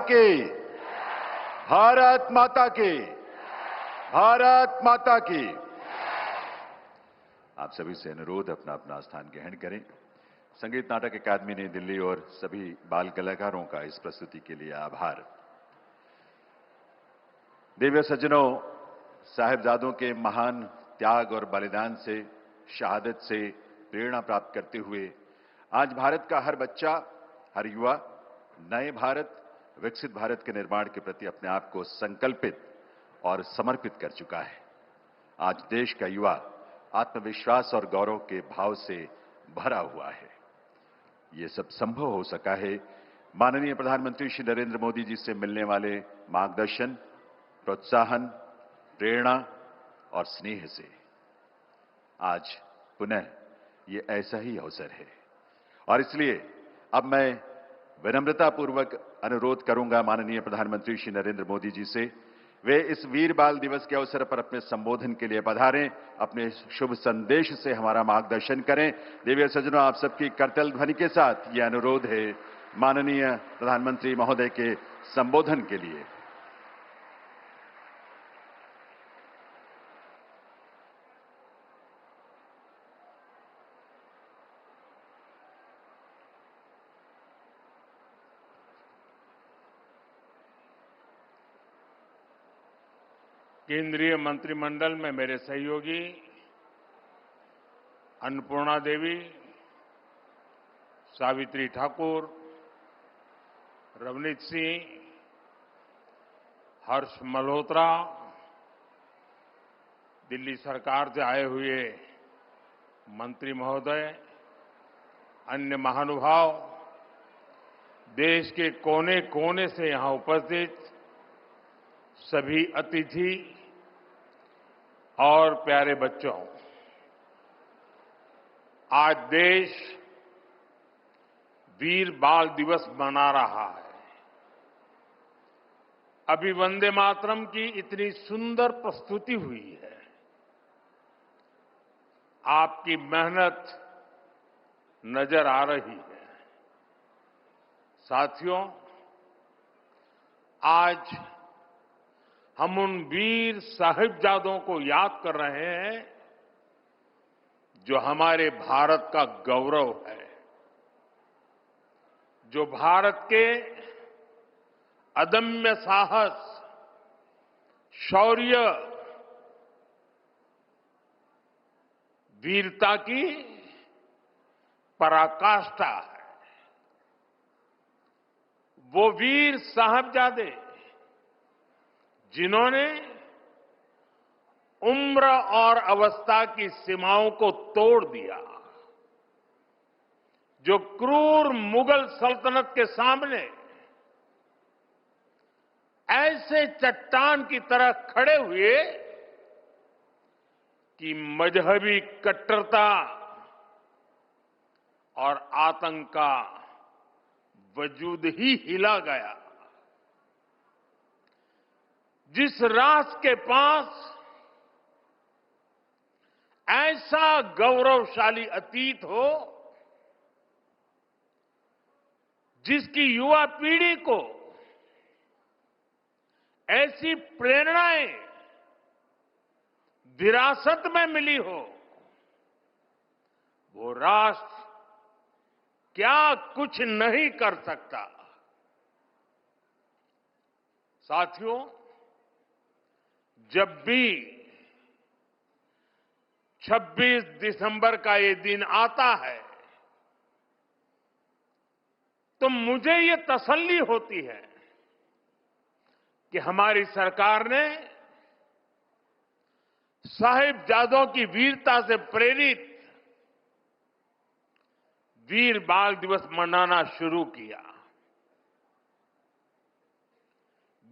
की, भारत माता की, भारत माता की। आप सभी से अनुरोध अपना अपना स्थान ग्रहण करें। संगीत नाटक अकादमी नई दिल्ली और सभी बाल कलाकारों का इस प्रस्तुति के लिए आभार। दिव्य सज्जनों, साहिबजादों के महान त्याग और बलिदान से, शहादत से प्रेरणा प्राप्त करते हुए आज भारत का हर बच्चा, हर युवा नए भारत, विकसित भारत के निर्माण के प्रति अपने आप को संकल्पित और समर्पित कर चुका है। आज देश का युवा आत्मविश्वास और गौरव के भाव से भरा हुआ है। ये सब संभव हो सका है माननीय प्रधानमंत्री श्री नरेंद्र मोदी जी से मिलने वाले मार्गदर्शन, प्रोत्साहन, प्रेरणा और स्नेह से। आज पुनः ये ऐसा ही अवसर है और इसलिए अब मैं विनम्रतापूर्वक अनुरोध करूंगा माननीय प्रधानमंत्री श्री नरेंद्र मोदी जी से, वे इस वीर बाल दिवस के अवसर पर अपने संबोधन के लिए पधारें, अपने शुभ संदेश से हमारा मार्गदर्शन करें। दिव्य सज्जनों, आप सबकी करतल ध्वनि के साथ ये अनुरोध है माननीय प्रधानमंत्री महोदय के संबोधन के लिए। केंद्रीय मंत्रिमंडल में मेरे सहयोगी अन्नपूर्णा देवी, सावित्री ठाकुर, रवनीत सिंह, हर्ष मल्होत्रा, दिल्ली सरकार से आए हुए मंत्री महोदय, अन्य महानुभाव, देश के कोने कोने से यहां उपस्थित सभी अतिथि और प्यारे बच्चों, आज देश वीर बाल दिवस मना रहा है। अभी वंदे मातरम की इतनी सुंदर प्रस्तुति हुई है। आपकी मेहनत नजर आ रही है। साथियों, आज हम उन वीर साहिबजादों को याद कर रहे हैं जो हमारे भारत का गौरव है, जो भारत के अदम्य साहस, शौर्य, वीरता की पराकाष्ठा है। वो वीर साहिबजादे जिन्होंने उम्र और अवस्था की सीमाओं को तोड़ दिया, जो क्रूर मुगल सल्तनत के सामने ऐसे चट्टान की तरह खड़े हुए कि मजहबी कट्टरता और आतंक का वजूद ही हिला गया। जिस राष्ट्र के पास ऐसा गौरवशाली अतीत हो, जिसकी युवा पीढ़ी को ऐसी प्रेरणाएं विरासत में मिली हो, वो राष्ट्र क्या कुछ नहीं कर सकता। साथियों, जब भी 26 दिसंबर का ये दिन आता है तो मुझे ये तसल्ली होती है कि हमारी सरकार ने साहिबजादों की वीरता से प्रेरित वीर बाल दिवस मनाना शुरू किया।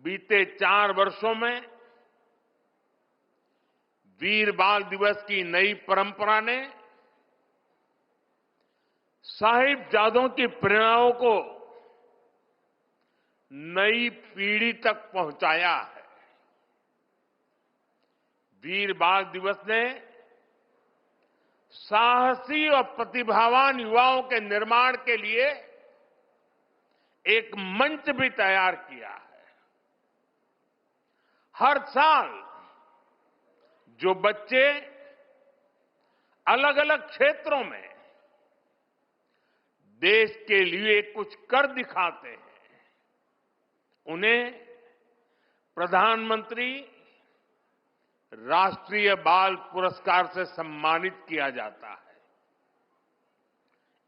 बीते 4 वर्षों में वीर बाल दिवस की नई परंपरा ने साहिबजादों की प्रेरणाओं को नई पीढ़ी तक पहुंचाया है। वीर बाल दिवस ने साहसी और प्रतिभावान युवाओं के निर्माण के लिए एक मंच भी तैयार किया है। हर साल जो बच्चे अलग अलग क्षेत्रों में देश के लिए कुछ कर दिखाते हैं, उन्हें प्रधानमंत्री राष्ट्रीय बाल पुरस्कार से सम्मानित किया जाता है।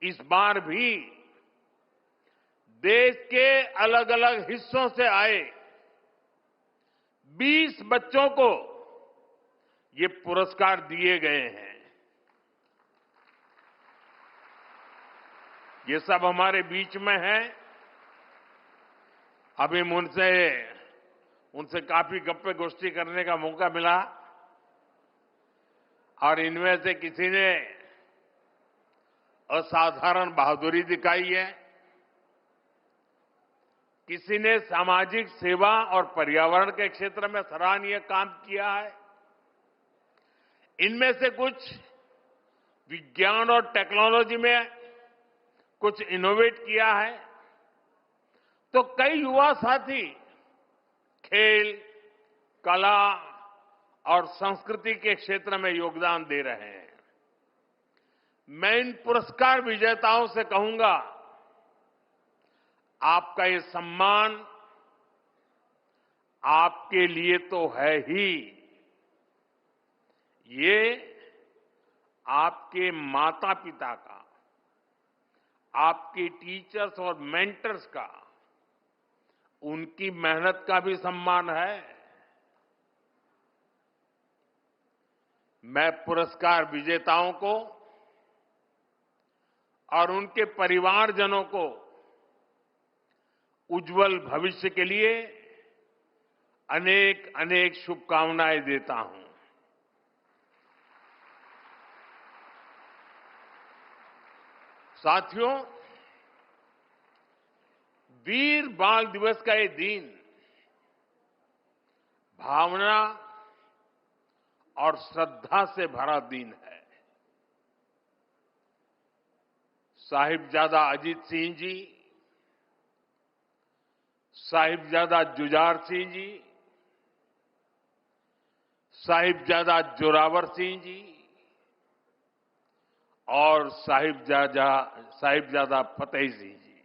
इस बार भी देश के अलग अलग हिस्सों से आए 20 बच्चों को ये पुरस्कार दिए गए हैं। ये सब हमारे बीच में है। अभी उनसे काफी गप्पे गोष्ठी करने का मौका मिला और इनमें से किसी ने असाधारण बहादुरी दिखाई है, किसी ने सामाजिक सेवा और पर्यावरण के क्षेत्र में सराहनीय काम किया है। इनमें से कुछ विज्ञान और टेक्नोलॉजी में कुछ इनोवेट किया है, तो कई युवा साथी खेल, कला और संस्कृति के क्षेत्र में योगदान दे रहे हैं। मैं इन पुरस्कार विजेताओं से कहूंगा, आपका ये सम्मान आपके लिए तो है ही, ये आपके माता पिता का, आपके टीचर्स और मेंटर्स का, उनकी मेहनत का भी सम्मान है। मैं पुरस्कार विजेताओं को और उनके परिवारजनों को उज्जवल भविष्य के लिए अनेक अनेक शुभकामनाएं देता हूं। साथियों, वीर बाल दिवस का ये दिन भावना और श्रद्धा से भरा दिन है। साहिबजादा अजीत सिंह जी, साहिबजादा जुझार सिंह जी, साहिबजादा जोरावर सिंह जी और साहिबजादा फतेह सिंह जी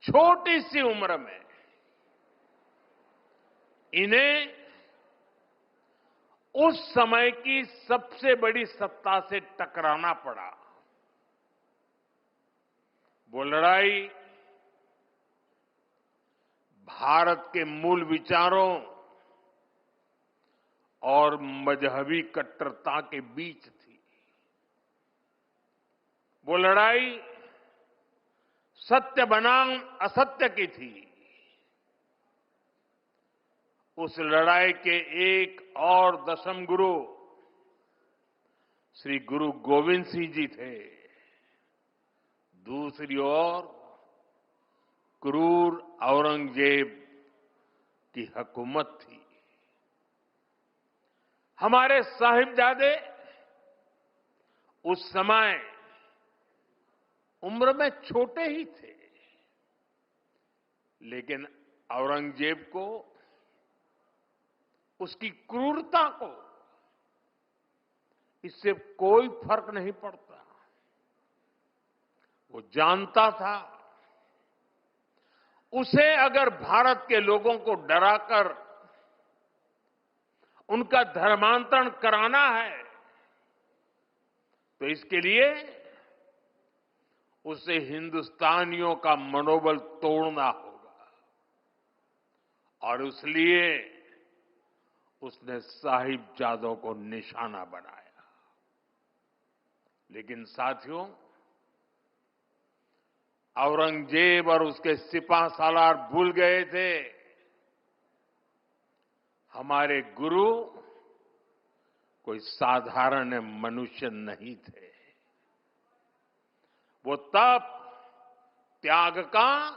छोटी सी उम्र में इन्हें उस समय की सबसे बड़ी सत्ता से टकराना पड़ा। वो लड़ाई भारत के मूल विचारों और मजहबी कट्टरता के बीच थी। वो लड़ाई सत्य बनाम असत्य की थी। उस लड़ाई के एक और दशम गुरु श्री गुरु गोविंद सिंह जी थे। दूसरी ओर क्रूर औरंगजेब की हुकूमत थी। हमारे साहिबजादे उस समय उम्र में छोटे ही थे, लेकिन औरंगजेब को, उसकी क्रूरता को इससे कोई फर्क नहीं पड़ता। वो जानता था उसे अगर भारत के लोगों को डराकर उनका धर्मांतरण कराना है तो इसके लिए उसे हिंदुस्तानियों का मनोबल तोड़ना होगा, और इसलिए उसने साहिबजादों को निशाना बनाया। लेकिन साथियों, औरंगजेब और उसके सिपह सालार भूल गए थे हमारे गुरु कोई साधारण मनुष्य नहीं थे। वो तप त्याग का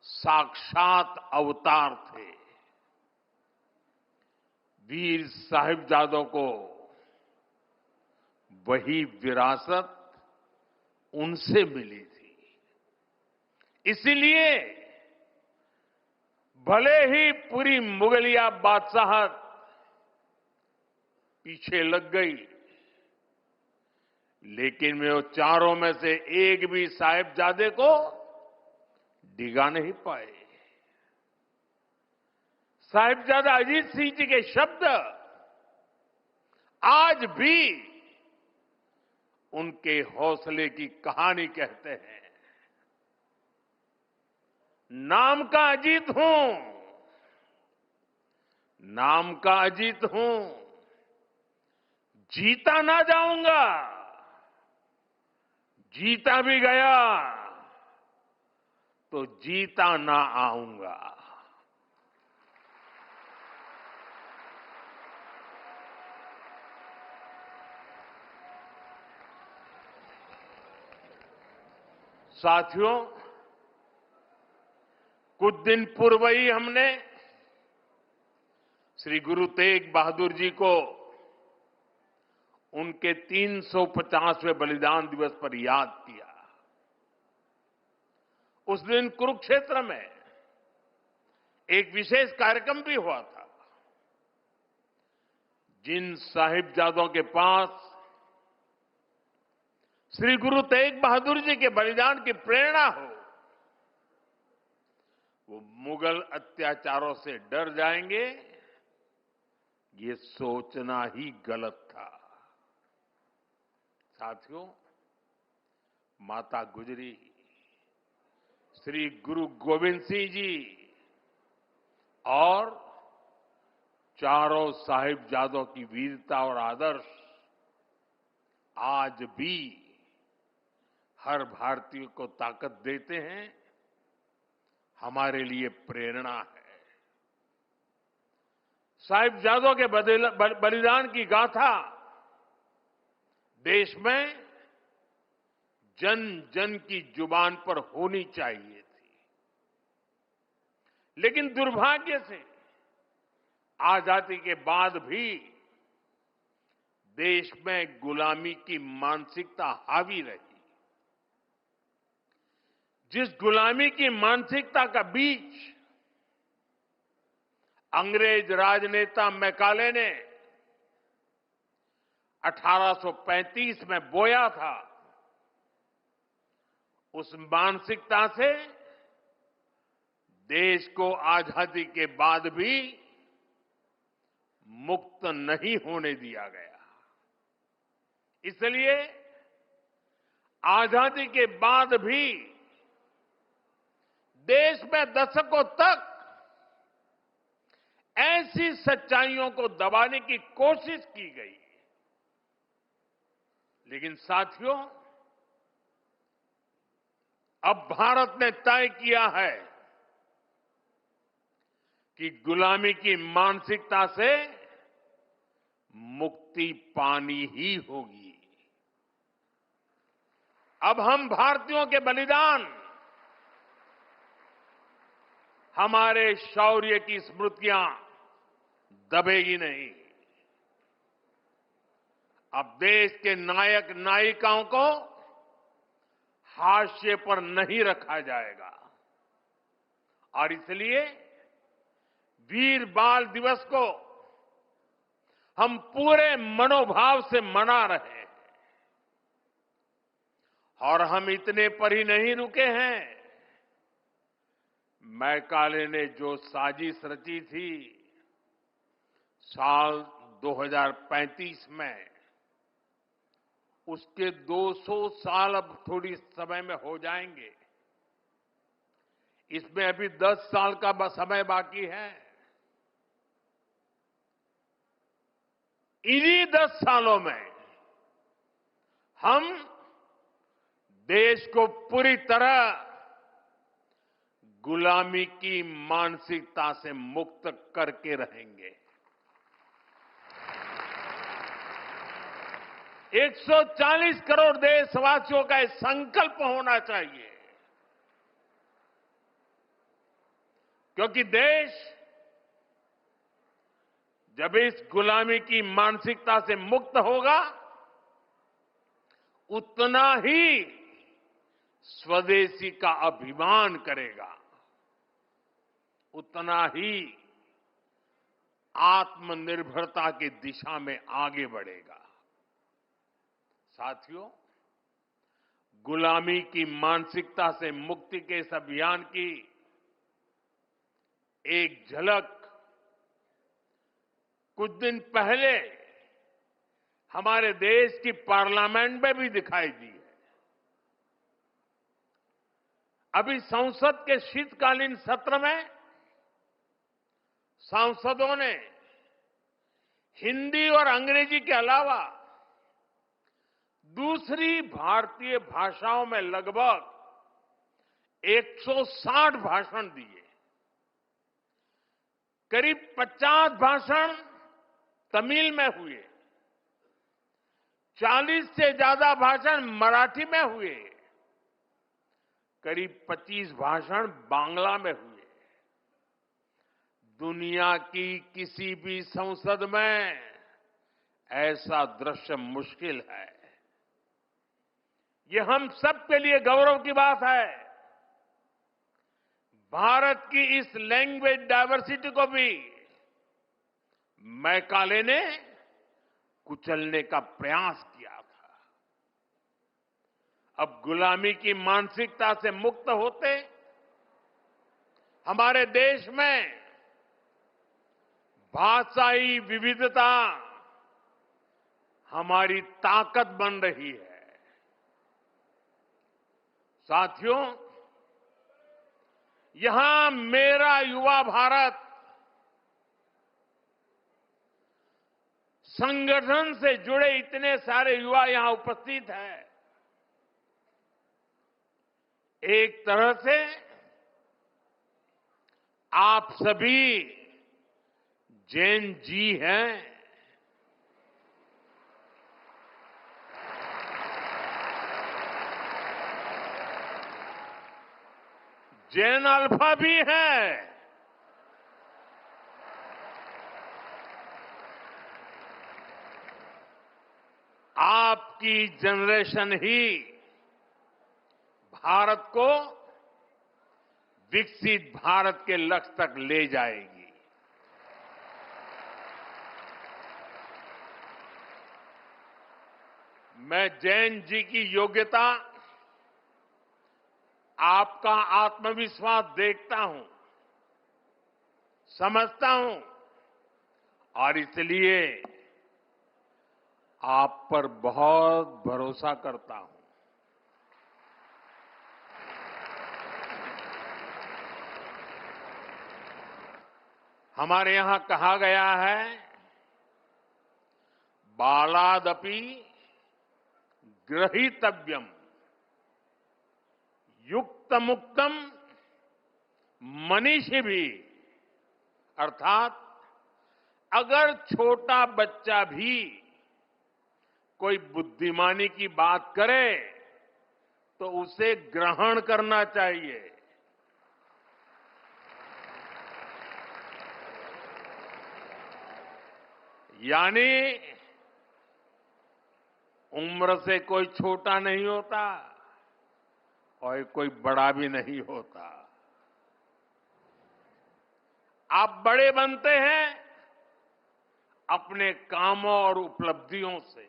साक्षात अवतार थे। वीर साहिबजादों को वही विरासत उनसे मिली थी। इसीलिए भले ही पूरी मुगलिया बादशाहत पीछे लग गई, लेकिन वे वो चारों में से एक भी साहिबजादे को डिगा नहीं पाए। साहिबजादा अजीत सिंह जी के शब्द आज भी उनके हौसले की कहानी कहते हैं। नाम का अजीत हूं, नाम का अजीत हूं, जीता ना जाऊंगा, जीता भी गया तो जीता ना आऊंगा। साथियों, कुछ दिन पूर्व ही हमने श्री गुरु तेग बहादुर जी को उनके 350वें बलिदान दिवस पर याद किया। उस दिन कुरुक्षेत्र में एक विशेष कार्यक्रम भी हुआ था। जिन साहिबजादों के पास श्री गुरु तेग बहादुर जी के बलिदान की प्रेरणा हो, वो मुगल अत्याचारों से डर जाएंगे, ये सोचना ही गलत था। साथियों, माता गुजरी, श्री गुरु गोविंद सिंह जी और चारों साहिबजादों की वीरता और आदर्श आज भी हर भारतीय को ताकत देते हैं, हमारे लिए प्रेरणा है। साहिबजादों के बलिदान की गाथा देश में जन जन की जुबान पर होनी चाहिए थी, लेकिन दुर्भाग्य से आजादी के बाद भी देश में गुलामी की मानसिकता हावी रही। जिस गुलामी की मानसिकता का बीज अंग्रेज राजनेता मैकाले ने 1835 में बोया था, उस मानसिकता से देश को आजादी के बाद भी मुक्त नहीं होने दिया गया। इसलिए आजादी के बाद भी देश में दशकों तक ऐसी सच्चाइयों को दबाने की कोशिश की गई। लेकिन साथियों, अब भारत ने तय किया है कि गुलामी की मानसिकता से मुक्ति पानी ही होगी। अब हम भारतीयों के बलिदान, हमारे शौर्य की स्मृतियां दबेगी नहीं। अब देश के नायक नायिकाओं को हाशिए पर नहीं रखा जाएगा और इसलिए वीर बाल दिवस को हम पूरे मनोभाव से मना रहे हैं। और हम इतने पर ही नहीं रुके हैं। मैकाले ने जो साजिश रची थी साल 2035 में, उसके 200 साल अब थोड़ी समय में हो जाएंगे। इसमें अभी 10 साल का समय बाकी है। इन्हीं 10 सालों में हम देश को पूरी तरह गुलामी की मानसिकता से मुक्त करके रहेंगे। 140 करोड़ देशवासियों का एक संकल्प होना चाहिए, क्योंकि देश जब इस गुलामी की मानसिकता से मुक्त होगा, उतना ही स्वदेशी का अभिमान करेगा, उतना ही आत्मनिर्भरता की दिशा में आगे बढ़ेगा। साथियों, गुलामी की मानसिकता से मुक्ति के इस अभियान की एक झलक कुछ दिन पहले हमारे देश की पार्लियामेंट में भी दिखाई दी है। अभी संसद के शीतकालीन सत्र में सांसदों ने हिंदी और अंग्रेजी के अलावा दूसरी भारतीय भाषाओं में लगभग 160 भाषण दिए। करीब 50 भाषण तमिल में हुए, 40 से ज्यादा भाषण मराठी में हुए, करीब 25 भाषण बांग्ला में हुए। दुनिया की किसी भी संसद में ऐसा दृश्य मुश्किल है। ये हम सब के लिए गौरव की बात है। भारत की इस लैंग्वेज डायवर्सिटी को भी मैकाले ने कुचलने का प्रयास किया था। अब गुलामी की मानसिकता से मुक्त होते हमारे देश में भाषाई विविधता हमारी ताकत बन रही है। साथियों, यहां मेरा युवा भारत संगठन से जुड़े इतने सारे युवा यहां उपस्थित हैं। एक तरह से आप सभी जैन जी हैं। जैन अल्फा भी है। आपकी जनरेशन ही भारत को विकसित भारत के लक्ष्य तक ले जाएगी। मैं जैन जी की योग्यता, आपका आत्मविश्वास देखता हूं, समझता हूं और इसलिए आप पर बहुत भरोसा करता हूं। हमारे यहां कहा गया है, बालादपि ग्रहीतव्यम युक्त मुक्तम मनीषी भी, अर्थात अगर छोटा बच्चा भी कोई बुद्धिमानी की बात करे तो उसे ग्रहण करना चाहिए। यानी उम्र से कोई छोटा नहीं होता और कोई बड़ा भी नहीं होता। आप बड़े बनते हैं अपने कामों और उपलब्धियों से।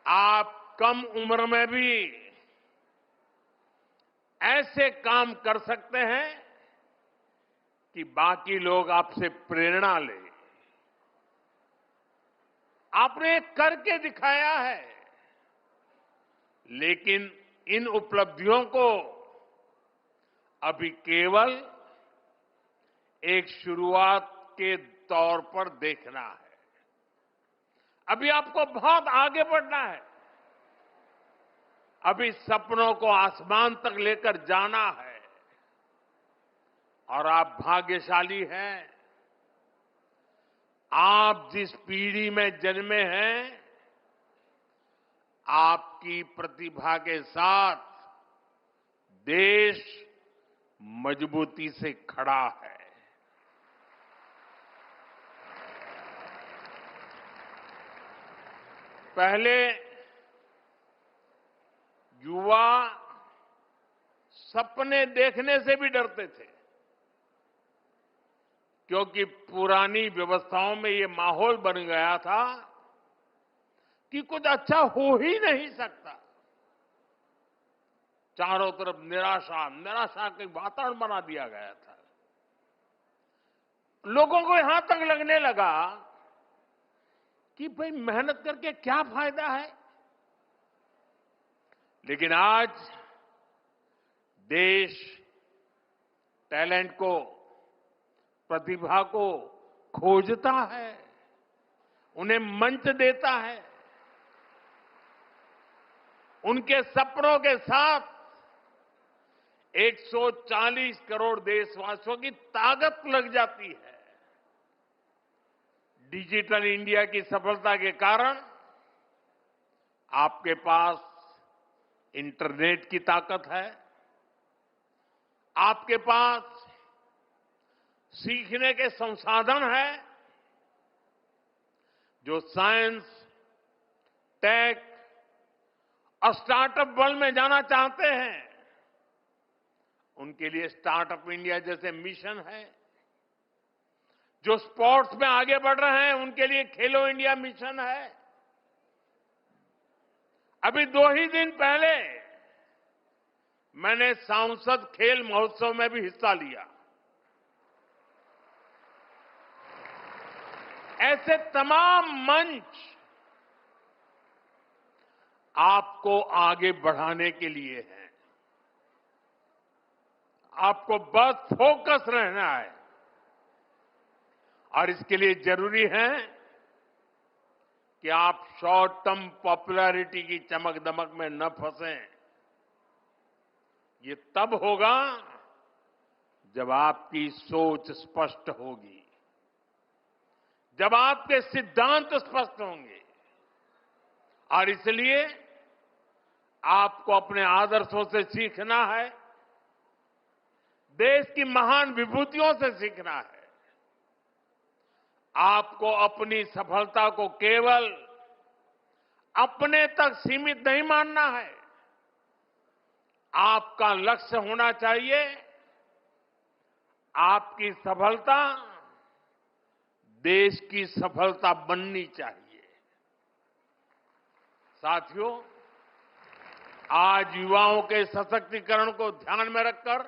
आप कम उम्र में भी ऐसे काम कर सकते हैं कि बाकी लोग आपसे प्रेरणा लें। आपने करके दिखाया है, लेकिन इन उपलब्धियों को अभी केवल एक शुरुआत के तौर पर देखना है। अभी आपको बहुत आगे बढ़ना है। अभी सपनों को आसमान तक लेकर जाना है और आप भाग्यशाली हैं। आप जिस पीढ़ी में जन्मे हैं, आपकी प्रतिभा के साथ देश मजबूती से खड़ा है। पहले युवा सपने देखने से भी डरते थे, क्योंकि पुरानी व्यवस्थाओं में ये माहौल बन गया था कि कुछ अच्छा हो ही नहीं सकता। चारों तरफ निराशा निराशा के वातावरण बना दिया गया था। लोगों को यहां तक लगने लगा कि भाई मेहनत करके क्या फायदा है। लेकिन आज देश टैलेंट को, प्रतिभा को खोजता है, उन्हें मंच देता है। उनके सपनों के साथ 140 करोड़ देशवासियों की ताकत लग जाती है। डिजिटल इंडिया की सफलता के कारण आपके पास इंटरनेट की ताकत है, आपके पास सीखने के संसाधन है। जो साइंस, टेक और स्टार्टअप वर्ल्ड में जाना चाहते हैं, उनके लिए स्टार्टअप इंडिया जैसे मिशन है। जो स्पोर्ट्स में आगे बढ़ रहे हैं, उनके लिए खेलो इंडिया मिशन है। अभी 2 ही दिन पहले मैंने सांसद खेल महोत्सव में भी हिस्सा लिया। ऐसे तमाम मंच आपको आगे बढ़ाने के लिए हैं। आपको बस फोकस रहना है और इसके लिए जरूरी है कि आप शॉर्ट टर्म पॉपुलैरिटी की चमक दमक में न फंसें। ये तब होगा जब आपकी सोच स्पष्ट होगी, जब आपके सिद्धांत स्पष्ट होंगे। और इसलिए आपको अपने आदर्शों से सीखना है, देश की महान विभूतियों से सीखना है। आपको अपनी सफलता को केवल अपने तक सीमित नहीं मानना है। आपका लक्ष्य होना चाहिए, आपकी सफलता देश की सफलता बननी चाहिए। साथियों, आज युवाओं के सशक्तिकरण को ध्यान में रखकर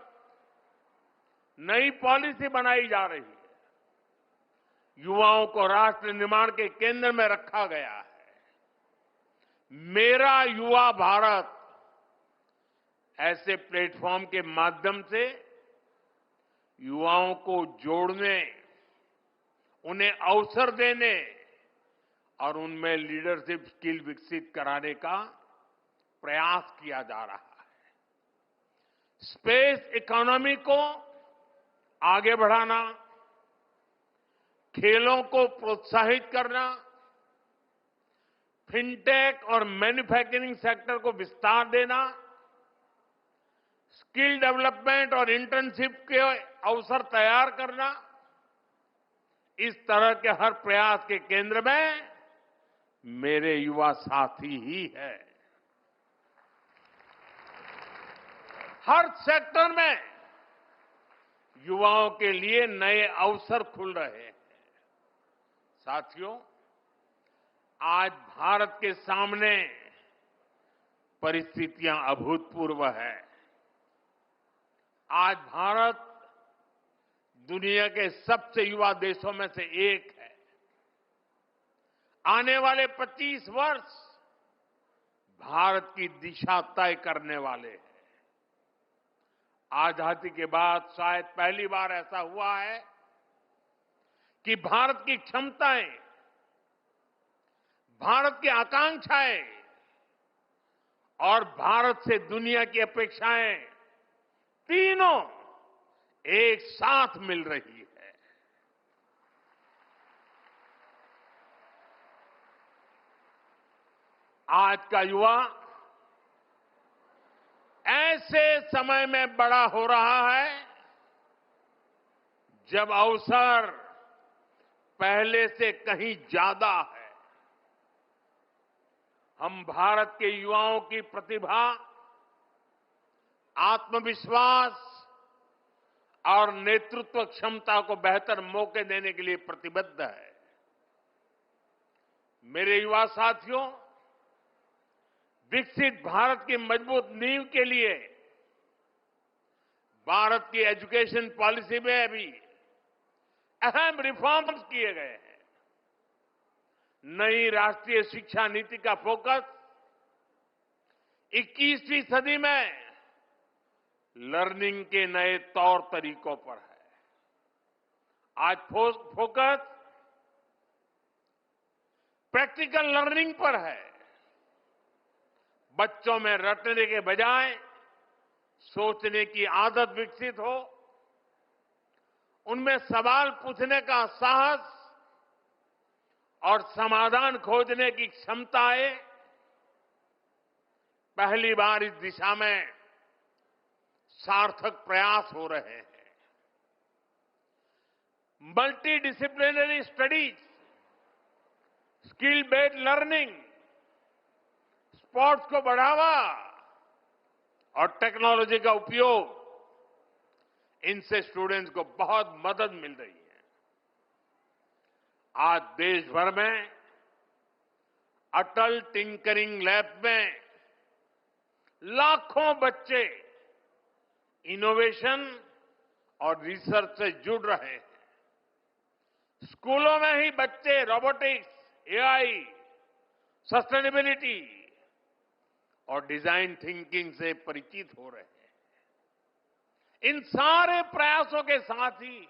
नई पॉलिसी बनाई जा रही है। युवाओं को राष्ट्र निर्माण के केंद्र में रखा गया है। मेरा युवा भारत ऐसे प्लेटफॉर्म के माध्यम से युवाओं को जोड़ने, उन्हें अवसर देने और उनमें लीडरशिप स्किल विकसित कराने का प्रयास किया जा रहा है। स्पेस इकोनॉमी को आगे बढ़ाना, खेलों को प्रोत्साहित करना, फिनटेक और मैन्युफैक्चरिंग सेक्टर को विस्तार देना, स्किल डेवलपमेंट और इंटर्नशिप के अवसर तैयार करना, इस तरह के हर प्रयास के केंद्र में मेरे युवा साथी ही है। हर सेक्टर में युवाओं के लिए नए अवसर खुल रहे हैं। साथियों, आज भारत के सामने परिस्थितियां अभूतपूर्व है। आज भारत दुनिया के सबसे युवा देशों में से एक है। आने वाले 25 वर्ष भारत की दिशा तय करने वाले हैं। आजादी के बाद शायद पहली बार ऐसा हुआ है कि भारत की क्षमताएं, भारत की आकांक्षाएं और भारत से दुनिया की अपेक्षाएं तीनों एक साथ मिल रही है। आज का युवा ऐसे समय में बड़ा हो रहा है जब अवसर पहले से कहीं ज्यादा है। हम भारत के युवाओं की प्रतिभा, आत्मविश्वास और नेतृत्व क्षमता को बेहतर मौके देने के लिए प्रतिबद्ध है। मेरे युवा साथियों, विकसित भारत की मजबूत नींव के लिए भारत की एजुकेशन पॉलिसी में भी अहम रिफॉर्म्स किए गए हैं। नई राष्ट्रीय शिक्षा नीति का फोकस 21वीं सदी में लर्निंग के नए तौर तरीकों पर है। आज फोकस प्रैक्टिकल लर्निंग पर है। बच्चों में रटने के बजाय सोचने की आदत विकसित हो, उनमें सवाल पूछने का साहस और समाधान खोजने की क्षमता आए। पहली बार इस दिशा में सार्थक प्रयास हो रहे हैं। Multi disciplinary studies, skill based learning, sports को बढ़ावा और टेक्नोलॉजी का उपयोग, इनसे स्टूडेंट्स को बहुत मदद मिल रही है। आज देश भर में अटल टिंकरिंग लैब में लाखों बच्चे इनोवेशन और रिसर्च से जुड़ रहे हैं। स्कूलों में ही बच्चे रोबोटिक्स, एआई, सस्टेनेबिलिटी और डिजाइन थिंकिंग से परिचित हो रहे हैं। इन सारे प्रयासों के साथ ही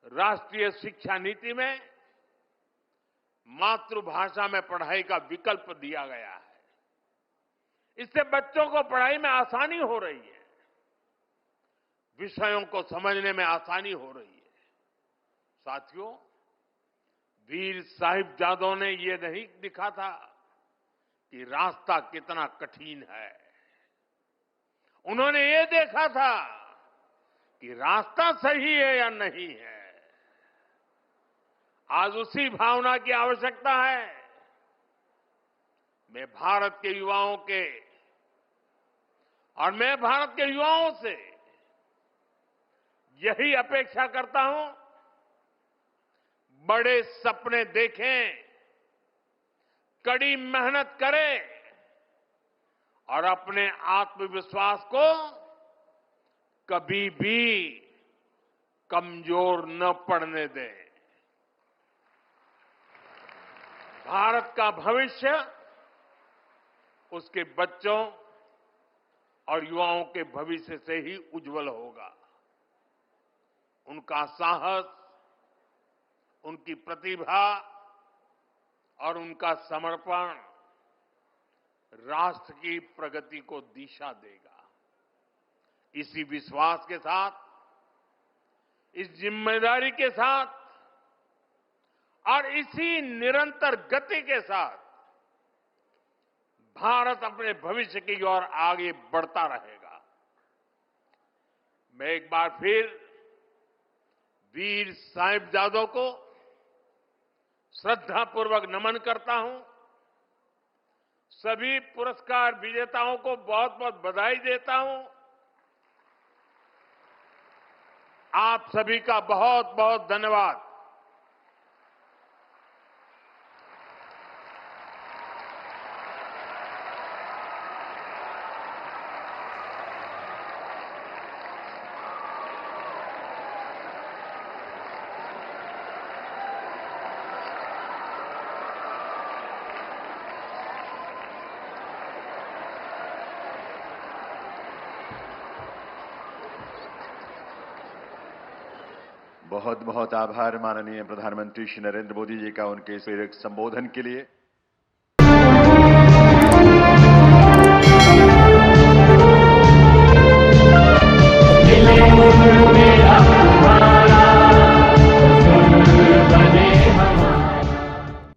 राष्ट्रीय शिक्षा नीति में मातृभाषा में पढ़ाई का विकल्प दिया गया है। इससे बच्चों को पढ़ाई में आसानी हो रही है, विषयों को समझने में आसानी हो रही है। साथियों, वीर साहिबजादों ने ये नहीं दिखा था कि रास्ता कितना कठिन है। उन्होंने ये देखा था कि रास्ता सही है या नहीं है। आज उसी भावना की आवश्यकता है। मैं भारत के युवाओं से यही अपेक्षा करता हूं, बड़े सपने देखें, कड़ी मेहनत करें और अपने आत्मविश्वास को कभी भी कमजोर न पड़ने दें। भारत का भविष्य उसके बच्चों और युवाओं के भविष्य से ही उज्जवल होगा। उनका साहस, उनकी प्रतिभा और उनका समर्पण राष्ट्र की प्रगति को दिशा देगा। इसी विश्वास के साथ, इस जिम्मेदारी के साथ और इसी निरंतर गति के साथ भारत अपने भविष्य की ओर आगे बढ़ता रहेगा। मैं एक बार फिर वीर साहिबजादों को श्रद्धापूर्वक नमन करता हूं। सभी पुरस्कार विजेताओं को बहुत बहुत बधाई देता हूं। आप सभी का बहुत बहुत धन्यवाद। बहुत बहुत आभार माननीय प्रधानमंत्री श्री नरेंद्र मोदी जी का उनके इस प्रेरक संबोधन के लिए।